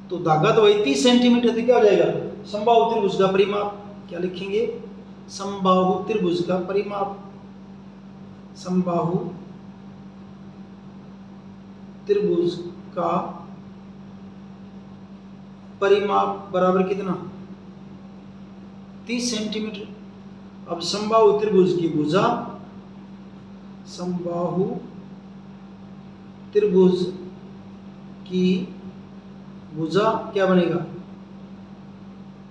तो धागा तो वही 30 सेंटीमीटर, तो क्या हो जाएगा समबाहु त्रिभुज का परिमाप, क्या लिखेंगे, समबाहु त्रिभुज का परिमाप, समबाहु त्रिभुज का परिमाप बराबर कितना, 30 सेंटीमीटर। अब समबाहु त्रिभुज की भुजा, समबाहु त्रिभुज की भुजा क्या बनेगा,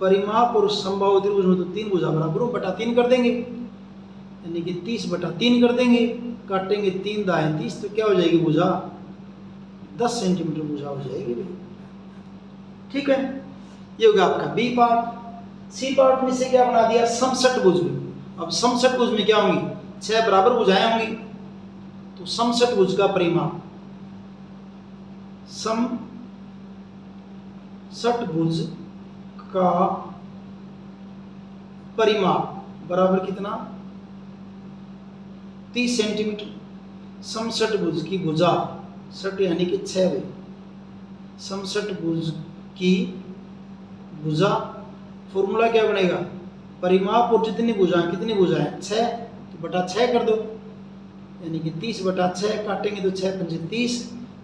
परिमाप, और समबाहु त्रिभुज में तो 3 भुजा बराबर हो, बटा 3 कर देंगे, यानी कि 30/3 कर देंगे, काटेंगे 3 दाएं 30, तो क्या हो जाएगी भुजा 10 सेंटीमीटर भुजा हो जाएगी। ठीक है, ये हो गया आपका बी पार्ट। सी पार्ट में से क्या बना दिया, समषटभुज में। अब समषटभुज में क्या होंगी, 6 बराबर भुजाएं होंगी, तो समषटभुज का परिमाप, समषटभुज का परिमाप बराबर कितना, 30 सेंटीमीटर। समषटभुज की भुजा, षट यानी कि 6 वे, समषटभुज की भुजा फॉर्मूला क्या बनेगा, परिमाप और जितनी भुजाएं, कितनी भुजाएं 6, तो बटा 6 कर दो, यानी कि 30/6, काटेंगे तो 6 पंजे 30,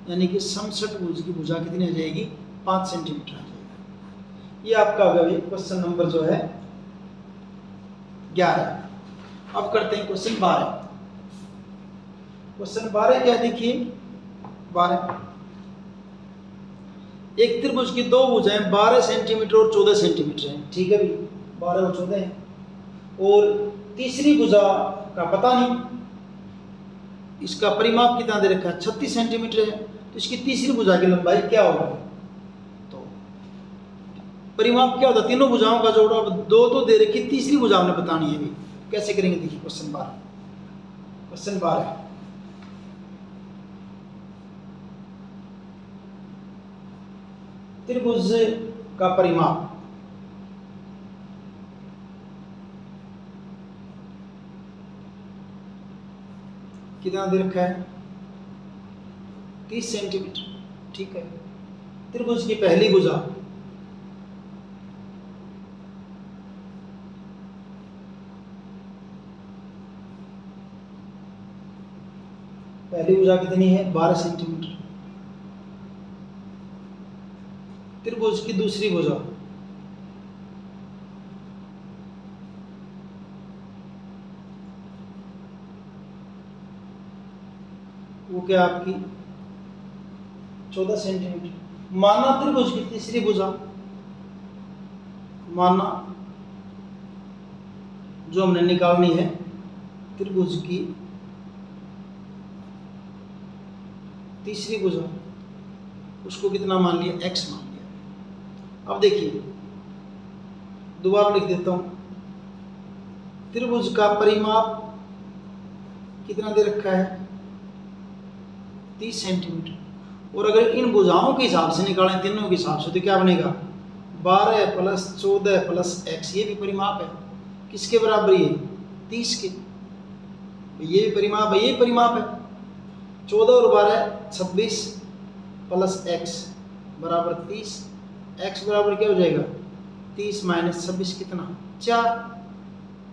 यानी कि समषटभुज की भुजा कितनी आ जाएगी 5 सेंटीमीटर आ जाएगी। ये आपका होगा क्वेश्चन नंबर जो है 11। अब करते हैं क्वेश्चन 12। क्वेश्चन 12 क्या देखिए, 12, एक त्रिभुज की 2 भुजाएं 12 सेंटीमीटर और 14 सेंटीमीटर हैं। ठीक है भी, 12 और 14 हैं, और तीसरी भुजा का पता नहीं, इसका परिमाप कितना दे रखा है 36 सेंटीमीटर है, तो इसकी तीसरी भुजा की लंबाई क्या होगी, तो परिमाप क्या होता है, तीनों भुजाओं का जोड़, अब 2 तो दे रखी, तीसरी भुजा हमने बतानी है भी, कैसे करेंगे देखिए क्वेश्चन 12। क्वेश्चन 12, त्रिभुज का परिमाप, कितना दे रखा है 30 सेंटीमीटर। ठीक है, त्रिभुज की पहली भुजा, पहली भुजा कितनी है 12 सेंटीमीटर। त्रिभुज की दूसरी भुजा, वो क्या आपकी 14 सेंटीमीटर। माना त्रिभुज की तीसरी भुजा, माना जो हमने निकालनी है त्रिभुज की तीसरी भुजा, उसको कितना मान लिया, x मान लिया। अब देखिए दोबारा लिख देता हूं, त्रिभुज का परिमाप कितना दे रखा है, 30 सेंटीमीटर। और अगर इन भुजाओं के हिसाब से निकालें, तीनों के हिसाब से, तो क्या बनेगा, 12 + 14 + x। ये भी परिमाप है, किसके बराबर, ये 30 के। ये भी परिमाप है, ये परिमाप है। 14 और 12 26 + x बराबर 30। x बराबर क्या हो जाएगा, 30 - 26 कितना, 4।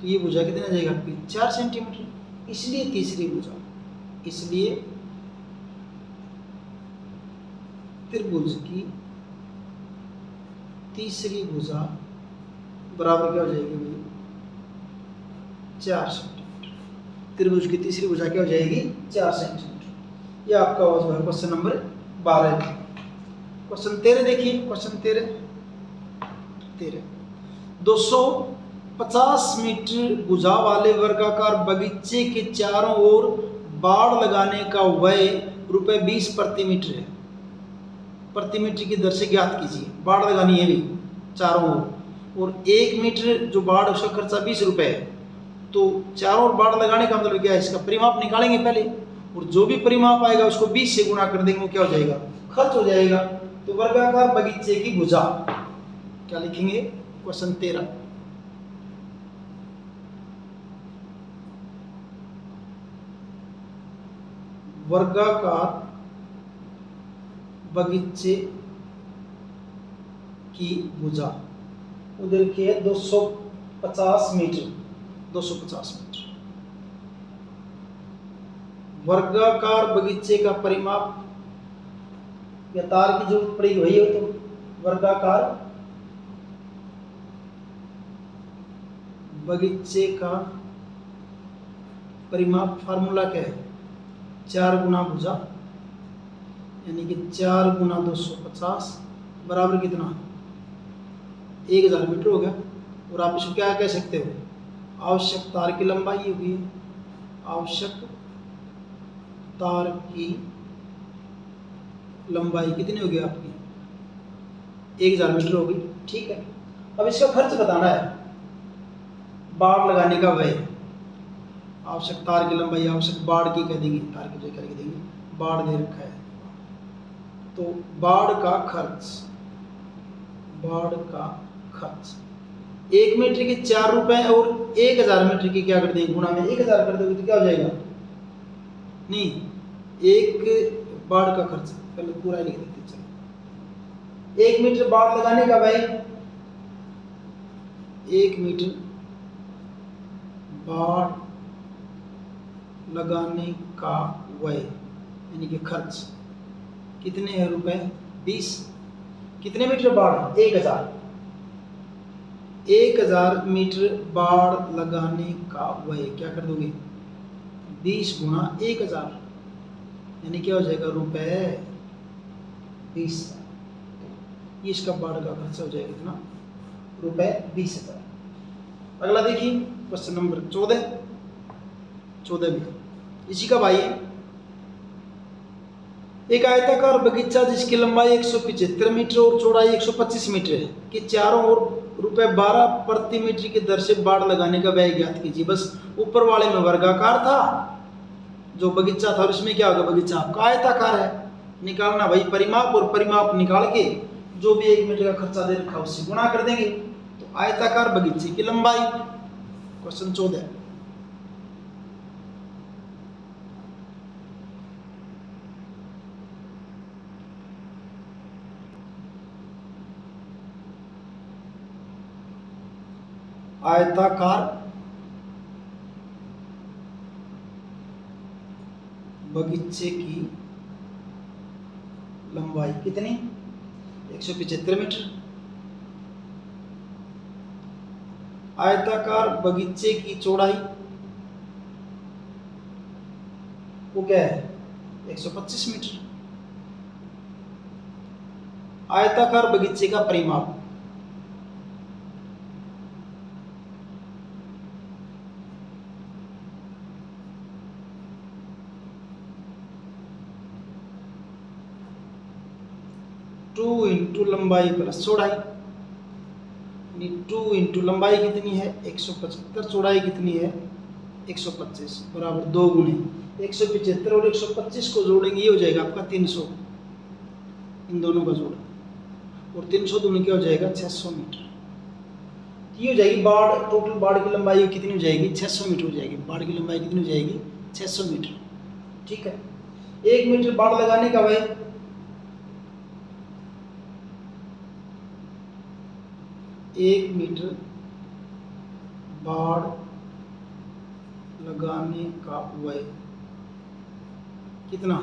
तो ये भुजा कितना जाएगा आपकी, 4 सेंटीमीटर। इसलिए तीसरी भुजा, इसलिए त्रिभुज की तीसरी भुजा बराबर क्या हो जाएगी भाई, 4 सेंटीमीटर। त्रिभुज की तीसरी भुजा क्या हो जाएगी, 4 सेंटीमीटर। ये आपका हो जाएगा क्वेश्चन नंबर 12। क्वेश्चन 13 देखिए, क्वेश्चन 13 250 मीटर भुजा वाले वर्गाकार बगीचे के चारों ओर बाड़ लगाने का व्यय ₹20 प्रति मीटर है। प्रति मीटर की दर से ज्ञात कीजिए। बाड़ लगानी है भी चारों ओर, और 1 मीटर जो बाड़, उसका खर्चा 20 रुपये है। तो चारों ओर बाड़ लगाने का मतलब क्या है, इसका परिमाप निकालेंगे पहले, और जो भी परिमाप आएगा उसको 20 से गुणा कर देंगे, वो क्या हो जाएगा, खर्च हो जाएगा। तो वर्गाकार बगीचे की भुजा क्या लिखेंगे, क्वेश्चन 13। वर्गाकार बगीचे की भुजा, उधर की है 250 मीटर, 250 मीटर। वर्गाकार बगीचे का परिमाप, या तार की जरूरत पड़ेगी वही हो, तो वर्गाकार बगीचे का परिमाप फार्मूला क्या है, 4 गुना भुजा, यानी कि 4 गुना 250 बराबर कितना, 1000 मीटर हो गया। और आप इसको क्या कह सकते हो, आवश्यक तार की लंबाई होगी, आवश्यक तार की लंबाई कितनी होगी आपकी, 1000 मीटर होगी। ठीक है, अब इसका खर्च बताना है, बाड़ लगाने का व्यय, आवश्यक तार की लंबाई, आवश्यक बाड़ की कह देंगे, तार की जगह कह देंगे, बाड़ दे रखा है, तो बाड़ का खर्च, बाड़ का खर्च 1 मीटर के 4 रुपए, और 1000 मीटर की क्या कर देंगे, गुणा में 1000 कर दोगे तो क्या हो जाएगा, नहीं, एक बाड़ का खर्च, पहले पूरा लिख देते चलो। 1 मीटर बाड़ लगाने का भाई, 1 मीटर बाड़ लगाने का व्यय यानी कि खर्च कितने हैं रुपए, 20। कितने मीटर बाड़, 1000। 1000 मीटर बाड़ लगाने का व्यय क्या कर दोगे, 20 गुणा 1000, यानी क्या हो जाएगा, ₹20। ये इसका बाड़ का खर्चा हो जाएगा कितना, ₹20,000। अगला देखिए क्वेश्चन नंबर 14 भी इसी का भाई है। एक आयताकार बगीचा जिसकी लंबाई 175 मीटर और चौड़ाई 125 मीटर है कि चारों ओर ₹12 प्रति मीटर की दर से बाड़ लगाने का व्यय ज्ञात कीजिए। बस ऊपर वाले में वर्गाकार था, जो बगीचा था उसमें क्या होगा, बगीचा आपका आयताकार है। निकालना भाई परिमाप, और परिमाप निकाल के जो भी 1 मीटर का खर्चा दे रखा उससे गुणा कर देंगे। तो आयताकार बगीचे की लंबाई, क्वेश्चन 14। आयताकार बगीचे की लंबाई कितनी, 175 मीटर। आयताकार बगीचे की चौड़ाई वो क्या है? 125 मीटर। आयताकार बगीचे का परिमाप टू इंटू लंबाई प्लस चौड़ाई, यानी 2 इंटू लंबाई कितनी है 175, चौड़ाई कितनी है 125, बराबर 2 गुने 175 और 125 को जोड़ेंगे ये हो जाएगा आपका 300, इन दोनों का जोड़, और 300 दूनी क्या हो जाएगा 600 मीटर। ये हो जाएगी बाड़, टोटल बाड़ की लंबाई कितनी हो जाएगी 600 मीटर हो जाएगी। बाड़ की लंबाई कितनी हो जाएगी 600 मीटर। ठीक है, 1 मीटर बाड़ लगाने का भाई 1 मीटर बाड़ लगाने का व्यय कितना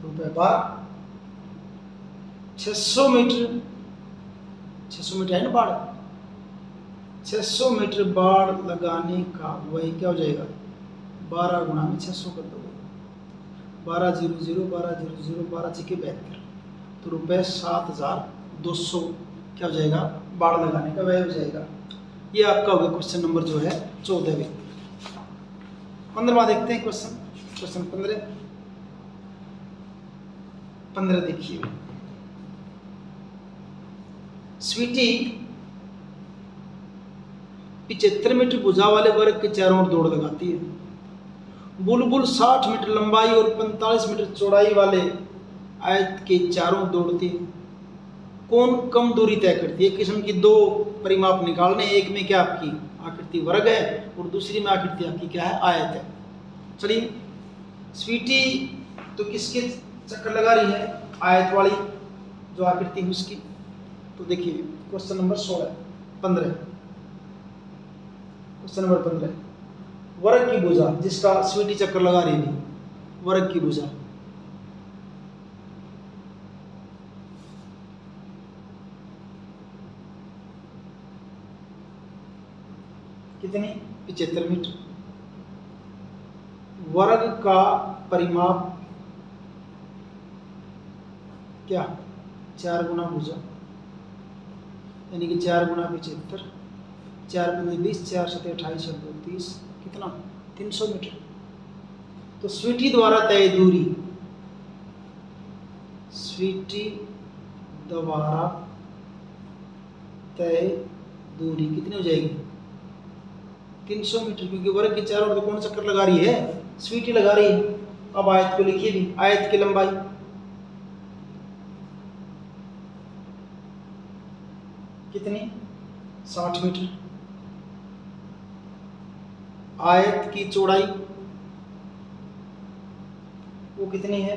रुपए बार 600 मीटर, 600 मीटर है ना बाड़, 600 मीटर बाड़ लगाने का व्यय क्या हो जाएगा 12 गुणा में 600 कर दोगे, 1200 1200 12 छिके 72, तो रुपए 7200 क्या हो जाएगा बाड़ लगाने का व्यय हो जाएगा। ये आपका होगा क्वेश्चन नंबर जो है 14वें। 15वां देखते हैं क्वेश्चन, क्वेश्चन 15 देखिए। स्वीटी 75 मीटर भुजा वाले वर्ग के चारों ओर दौड़ लगाती है। बुलबुल 60 मीटर लंबाई और 45 मीटर चौड़ाई वाले आयत के चारों ओर दौड़ती है। कौन कम दूरी तय करती है? किस्म की दो परिमाप निकालने, एक में क्या आपकी आकृति वर्ग है और दूसरी में आकृति आपकी क्या है आयत है। चलिए, स्वीटी तो किसके चक्कर लगा रही है? आयत वाली जो आकृति है उसकी। तो देखिए क्वेश्चन नंबर 15, क्वेश्चन नंबर 15, वर्ग की भुजा जिसका स्वीटी चक्कर लगा रही है, वर्ग की भुजा कितनी 75 मीटर। वर्ग का परिमाप क्या 4 गुना भुजा, यानी कि 4 गुना 75, 4 पंजे 20, 4 सत्ते 28 और 2 30, कितना 300 मीटर। तो स्वीटी द्वारा तय दूरी, स्वीटी द्वारा तय दूरी कितनी हो जाएगी 300 मीटर, क्योंकि वर्ग के चारों ओर कौन चक्कर लगा रही है? स्वीटी लगा रही है। अब आयत को लिखिए भी, आयत की लंबाई कितनी 60 मीटर, आयत की चौड़ाई वो कितनी है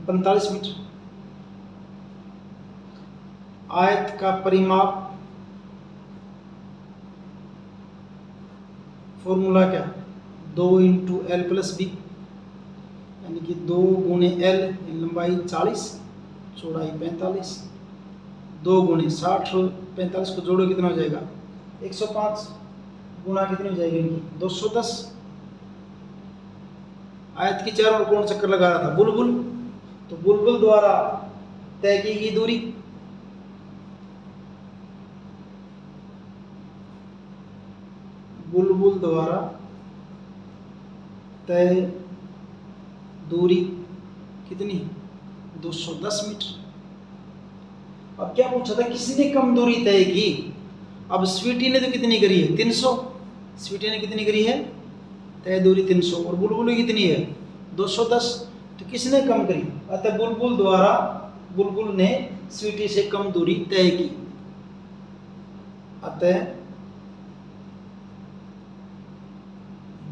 45 मीटर, आयत का परिमाप फॉर्मूला क्या 2 इंटू एल प्लस बी, यानी कि 2 गुने एल, लंबाई 40 चौड़ाई 45, 2 गुने 60 और 45 को जोड़ो कितना हो जाएगा 105, गुना कितनी हो जाएगी इनकी 210। आयत की चारों ओर कौन चक्कर लगा रहा था? बुलबुल। तो बुलबुल द्वारा तय की गई दूरी बुलबुल द्वारा तय दूरी कितनी 210 मीटर। अब क्या पूछा था? किसने कम दूरी तय की? अब स्वीटी ने तो कितनी करी है 300, स्वीटी ने कितनी करी है तय दूरी 300, और बुलबुल की कितनी है 210, तो किसने कम करी? अतः बुलबुल ने स्वीटी से कम दूरी तय की। अतः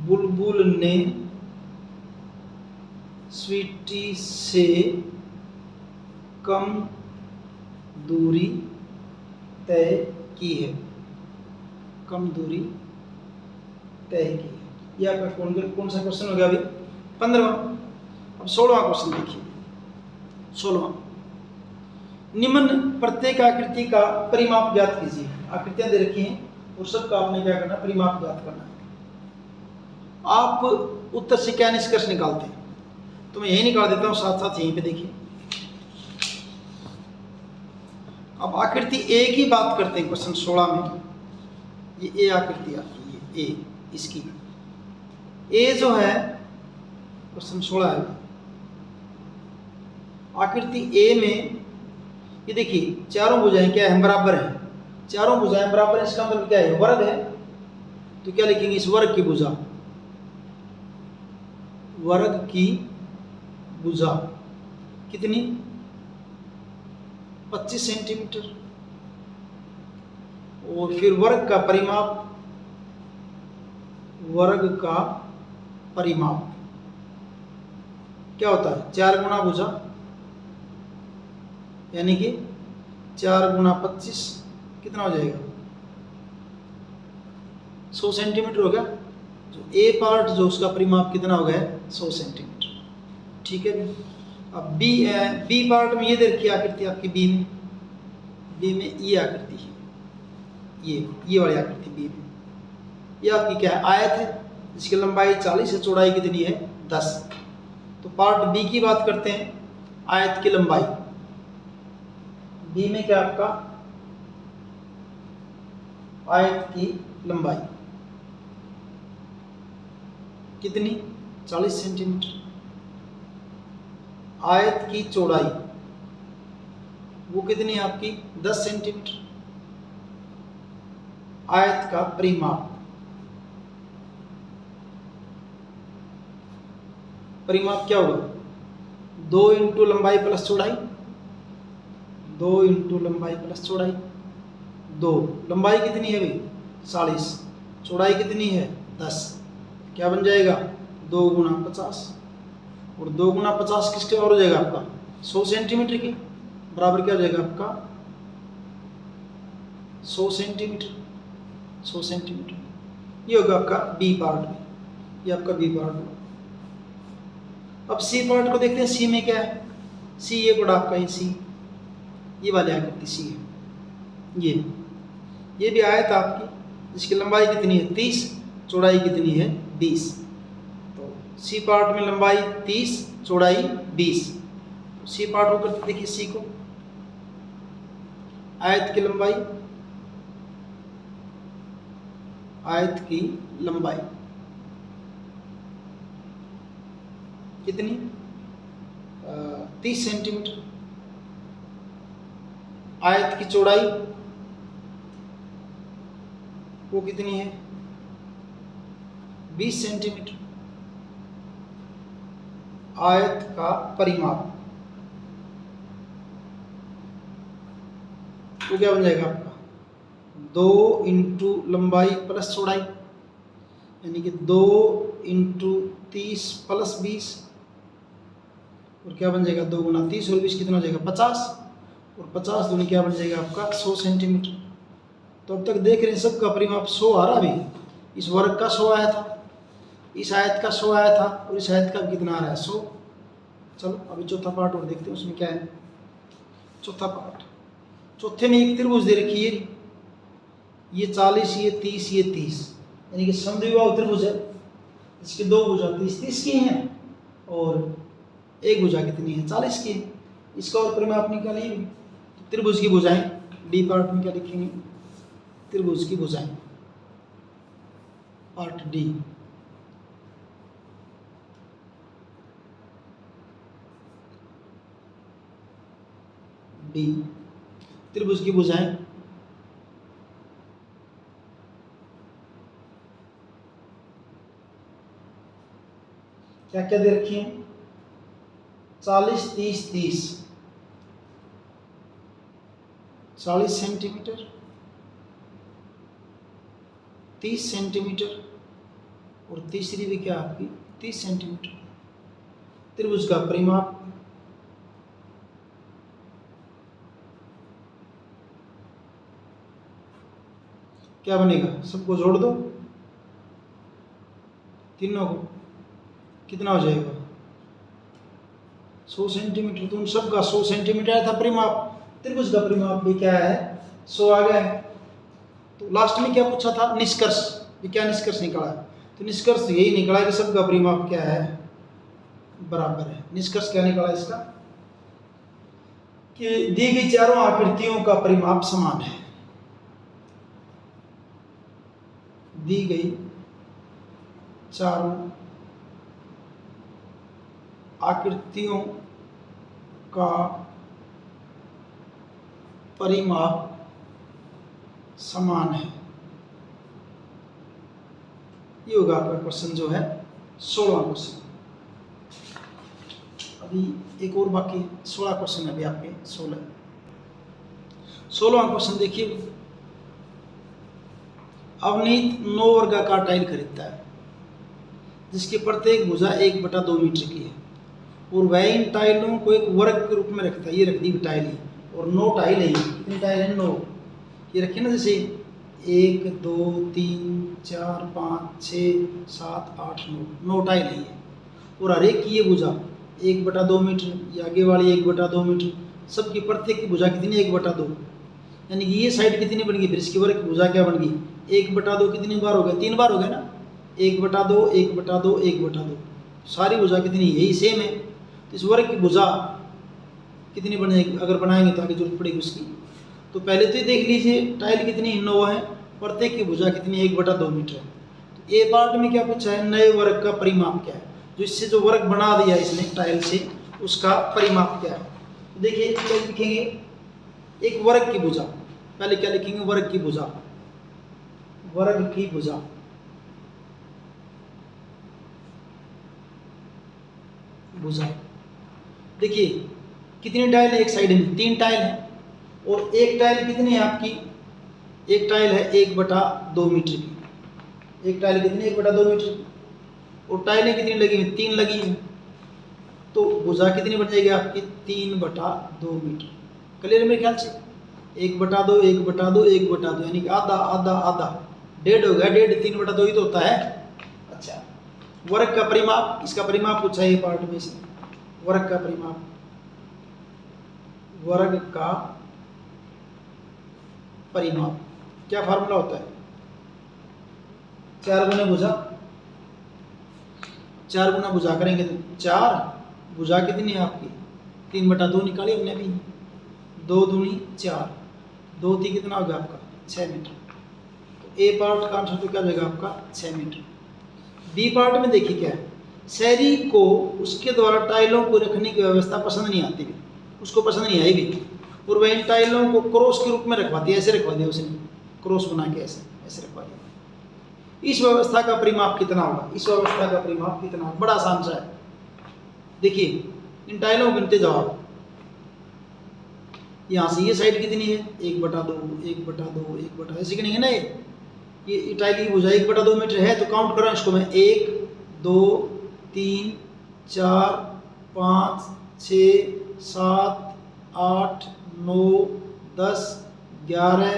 बुलबुल ने स्वीटी से कम दूरी तय की है, कम दूरी तय की है। यह आपका कौन सा क्वेश्चन हो गया अभी 15वां। अब 16वां क्वेश्चन देखिए। 16वां, निम्न प्रत्येक आकृति का परिमाप ज्ञात कीजिए। आकृतियां दे रखी हैं और सबका आपने क्या करना, परिमाप ज्ञात करना है। आप उत्तर से क्या निष्कर्ष निकालते हैं, तो मैं यही निकाल देता हूं, साथ साथ यहीं पे देखिए। अब आकृति ए की बात करते हैं क्वेश्चन 16 में। ये ए आकृति आती है, ये ए इसकी ए जो है क्वेश्चन 16 है। आकृति ए में ये देखिए चारों भुजाएं क्या है, बराबर है। चारों भुजाएं बराबर है, इसका मतलब क्या है, वर्ग है। तो क्या लिखेंगे, इस वर्ग की भुजा, वर्ग की भुजा कितनी, 25 सेंटीमीटर। और फिर वर्ग का परिमाप, वर्ग का परिमाप क्या होता है, 4 गुना भुजा, यानी कि 4 गुना 25 कितना हो जाएगा, 100 सेंटीमीटर हो गया। जो ए पार्ट जो उसका परिमाप कितना हो गया, 100 सेंटीमीटर। ठीक है। अब बी पार्ट में ये दे रखी आकृति आपकी, बी में ये आकृति है, ये वाली आकृति बी में, ये आपकी क्या है, आयत है, जिसकी लंबाई 40 है, चौड़ाई कितनी है, 10। तो पार्ट बी की बात करते हैं, आयत की लंबाई। बी में क्या आपका, आयत की लंबाई कितनी, 40 सेंटीमीटर। आयत की चौड़ाई वो कितनी है आपकी, 10 सेंटीमीटर। आयत का परिमाप, परिमाप क्या होगा, 2 इंटू लंबाई प्लस चौड़ाई, 2 इंटू लंबाई प्लस चौड़ाई। 2 लंबाई कितनी है भाई, 40, चौड़ाई कितनी है, 10, क्या बन जाएगा, 2 गुना 50। और 2 गुना 50 किसके और हो जाएगा आपका, 100 सेंटीमीटर की, बराबर क्या हो जाएगा आपका, 100 सेंटीमीटर। 100 सेंटीमीटर ये होगा आपका बी पार्ट में, ये आपका बी पार्ट होगा। अब सी पार्ट को देखते हैं। सी में क्या है, सी ये पड़ा आपका, ये सी, ये वाली आकृति सी है। ये भी आयत आपकी, जिसकी लंबाई कितनी है, 30, चौड़ाई कितनी है, 20। तो सी पार्ट में लंबाई 30, चौड़ाई 20। तो सी पार्ट को करते देखिए, सी को, आयत की लंबाई, आयत की लंबाई कितनी, 30 सेंटीमीटर। आयत की चौड़ाई वो कितनी है, 20 सेंटीमीटर। आयत का परिमाप वो क्या बन जाएगा आपका, 2 इंटू लंबाई प्लस चौड़ाई, यानी कि 2 इंटू 30 प्लस 20, और क्या बन जाएगा, 2 गुना 30 और 20 कितना हो जाएगा, 50। और 50 दूनी क्या बन जाएगा आपका, 100 सेंटीमीटर। तो अब तक देख रहे हैं सबका परिमाप 100 आ रहा। भी इस वर्ग का 100 आया था, इस आयत का 100 आया था, और इस आयत का कितना आ रहा है, 100। चलो अभी चौथा पार्ट और देखते हैं, उसमें क्या है। चौथा पार्ट, चौथे में एक त्रिभुज दे रखी है, ये 40, ये 30, ये 30, यानी कि समद्विबाहु त्रिभुज है। इसकी 2 भुजा 30-30 की हैं, और एक भुजा कितनी है, 40 की है। इसका और परिमाप निकालिए। तो त्रिभुज की भुजाएं, डी पार्ट में क्या लिखेंगे, त्रिभुज की भुजाएं, पार्ट डी। डी त्रिभुज की भुजाएं, क्या क्या दे रखी हैं, 40, 30, 30, 40 सेंटीमीटर, 30 सेंटीमीटर, और तीसरी भी क्या आपकी 30 सेंटीमीटर। त्रिभुज का परिमाप क्या बनेगा, सबको जोड़ दो, तीनों को, कितना हो जाएगा, 100 सेंटीमीटर। तो उन सबका 100 सेंटीमीटर आया था परिमाप, त्रिभुज का परिमाप भी क्या है 100 आ गया है। तो लास्ट में क्या पूछा था निष्कर्ष, ये क्या निष्कर्ष निकाला, तो निष्कर्ष यही निकला कि सबका परिमाप क्या है बराबर है। निष्कर्ष क्या निकला इसका कि दी गई चारों आकृतियों का परिमाप समान है। दी गई चारों आकृतियों का परिमाप समान है। ये होगा आपका क्वेश्चन जो है 16वां क्वेश्चन। अभी एक और बाकी 16 क्वेश्चन है अभी आपके 16वां क्वेश्चन देखिए। अवनीत 9 वर्गाकार टाइल खरीदता है जिसकी प्रत्येक भुजा 1/2 मीटर की है और वह इन टाइलों को एक वर्ग के रूप में रखता है। ये रख दी टाइल ही और 9 टाइल है। कितनी टाइल है 9, ये रखिए ना जैसे 1 2 3 4 5 6 7 8 9 टाइल है ये। और हर एक की ये भुजा 1/2 मीटर, ये आगे वाली 1/2 मीटर, सबकी प्रत्येक की भुजा कितनी 1/2, यानी कि ये साइड कितनी बन गई, फिर इसकी वर्ग की भुजा क्या बन गई 1/2। कितनी बार हो गया 3 बार हो गया ना, 1/2 1/2 1/2, सारी भुजा कितनी यही सेम है। तो इस वर्ग की भुजा कितनी बनेगी, अगर बनाएंगे तो आगे जरूरत पड़ेगी उसकी। तो पहले तो ये देख लीजिए टाइल कितनी 9 है, प्रत्येक की भुजा कितनी 1/2 मीटर है। तो ए पार्ट में क्या पूछा है नए वर्ग का परिमाप क्या है, जो इससे जो वर्ग बना दिया इसने टाइल से उसका परिमाप क्या है। तो देखिए क्या लिखेंगे, एक वर्ग की भुजा, पहले क्या लिखेंगे वर्ग की भुजा, वर्ग की भुजा भुजा देखिए कितनी टाइल है, एक साइड में 3 टाइल है और एक टाइल कितनी है आपकी, एक टाइल है 1/2 मीटर की, एक टाइल कितनी 1/2 मीटर की, और टाइलें कितनी लगी हुई 3 लगी हैं। तो भुजा कितनी बन जाएगी आपकी 3/2 मीटर। क्लियर मेरे ख्याल से 1/2 1/2 1/2 यानी कि आधा आधा आधा, 1.5 हो गया, 1.5 3/2 ही तो होता है। अच्छा वर्ग का परिमाप, इसका परिमाप पूछा है ये पार्ट में से, वर्ग का परिमाप, वर्ग का परिमाप क्या फार्मूला होता है 4 गुना भुजा, 4 गुना भुजा करेंगे तो 4, भुजा कितनी है आपकी 3/2 निकाली हमने भी, 2 दूनी 4, 2 3 कितना हो गया आपका 6 मीटर। तो ए पार्ट का आंसर तो क्या जाएगा आपका 6 मीटर। बी पार्ट में देखिए क्या है, शहरी को उसके द्वारा टाइलों को रखने की व्यवस्था पसंद नहीं आती, उसको पसंद नहीं आएगी और वह इन टाइलों को क्रॉस के रूप में रखवाती है, ऐसे रखवा दिया उसने, क्रॉस बना के ऐसे ऐसे रखवा दिया। इस व्यवस्था का परिमाप कितना होगा, इस व्यवस्था का परिमाप कितना होगा, बड़ा आसान सा है। देखिए इन टाइलों को गिनते जाओ आप, यहाँ से ये साइड कितनी है 1/2 1/2 1/2 ऐसे गिनेंगे ना, ये टाइल की भुजा 1/2 मीटर है तो काउंट करो इसको मैं 1 2 3 4 5 6 7 8 9 10 11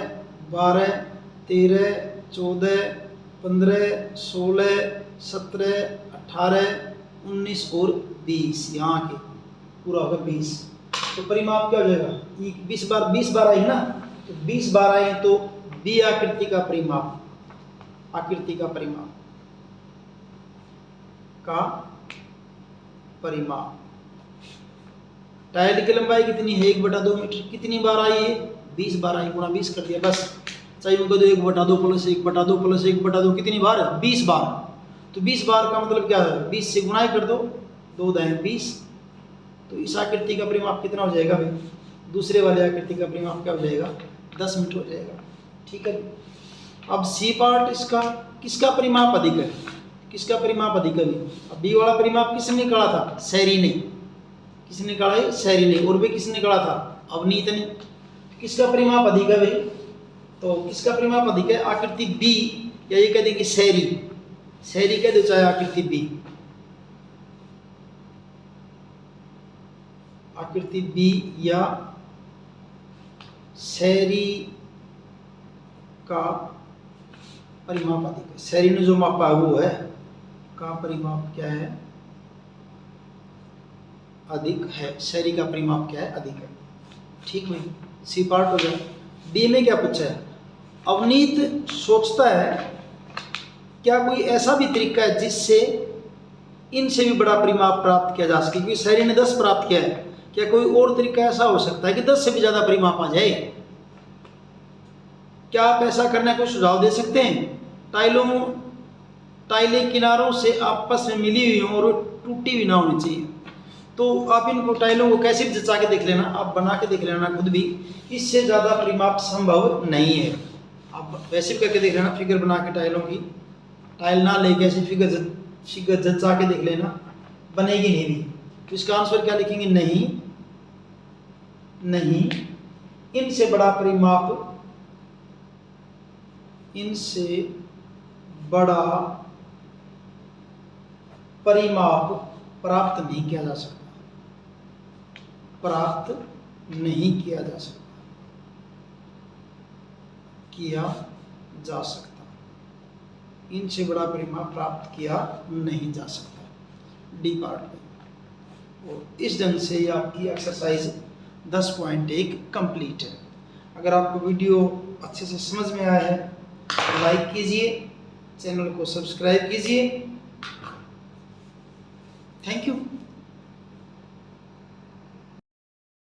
12 13 14 15 16 17 18 19 और 20, यहाँ के पूरा होगा 20। तो परिमाप क्या हो जाएगा 20 बार आई ना, तो 20 बार आई तो बी आकृति का परिमाप, आकृति का परिमाप का परिमाप, टाइल की लंबाई कितनी है 1/2 मीटर, कितनी बार आई है 20 बार आई, गुणा 20 कर दिया बस। चाहिए उनको दो 1/2 प्लस 1/2 प्लस 1/2 कितनी बार 20 बार। तो 20 बार का मतलब क्या है 20 से गुणा कर दो, 2 दाएं 20। तो इस आकृति का परिमाप कितना हो जाएगा भाई, दूसरे वाले आकृति का परिमाप क्या हो जाएगा 10 मीटर हो जाएगा। ठीक है। अब सी पार्ट इसका किसका परिमाप अधिक है, किसका परिमाप अधिक है। अब बी वाला परिमाप किसने निकाला था शहरी ने, किसने निकाला है शहरी ने, और भी किसने निकाला था अवनीत ने। किसका परिमाप अधिक है भाई, तो किसका परिमाप अधिक है आकृति बी, या ये कह देंगे शहरी, शहरी कह दो चाहे आकृति बी, आकृति बी या शहरी का परिमाप अधिक है। शहरी ने जो मापा वो है का परिमाप क्या है अधिक है, शहरी का परिमाप क्या है अधिक है। ठीक है। सी पार्ट हो गया। डी में क्या पूछा है, अवनीत सोचता है क्या कोई ऐसा भी तरीका है जिससे इनसे भी बड़ा परिमाप प्राप्त किया जा सके, क्योंकि शहरी ने 10 प्राप्त किया है, क्या कोई और तरीका ऐसा हो सकता है कि 10 से भी ज़्यादा परिमाप आ जाए? क्या आप ऐसा करने का सुझाव दे सकते हैं? टाइलें किनारों से आपस में मिली हुई हों और टूटी हुई ना होनी चाहिए। तो आप इनको टाइलों को कैसे भी जचा के देख लेना, आप बना के देख लेना खुद भी, इससे ज़्यादा परिमाप संभव नहीं है। आप वैसे भी करके देख लेना, फिगर बना के टाइलों की, टाइल ना लेके ऐसी फिगर जचा के देख लेना, बनेगी नहीं भी। तो इसका आंसर क्या लिखेंगे, नहीं नहीं, इनसे बड़ा परिमाप, इनसे बड़ा परिमाप प्राप्त नहीं किया जा सकता, प्राप्त नहीं किया जा सकता, किया जा सकता, इनसे बड़ा परिमाप प्राप्त किया नहीं जा सकता, डी पार्ट में। और इस ढंग से आपकी एक्सरसाइज 10.1 कंप्लीट है। अगर आपको वीडियो अच्छे से समझ में आया है तो लाइक कीजिए, चैनल को सब्सक्राइब कीजिए। Thank you.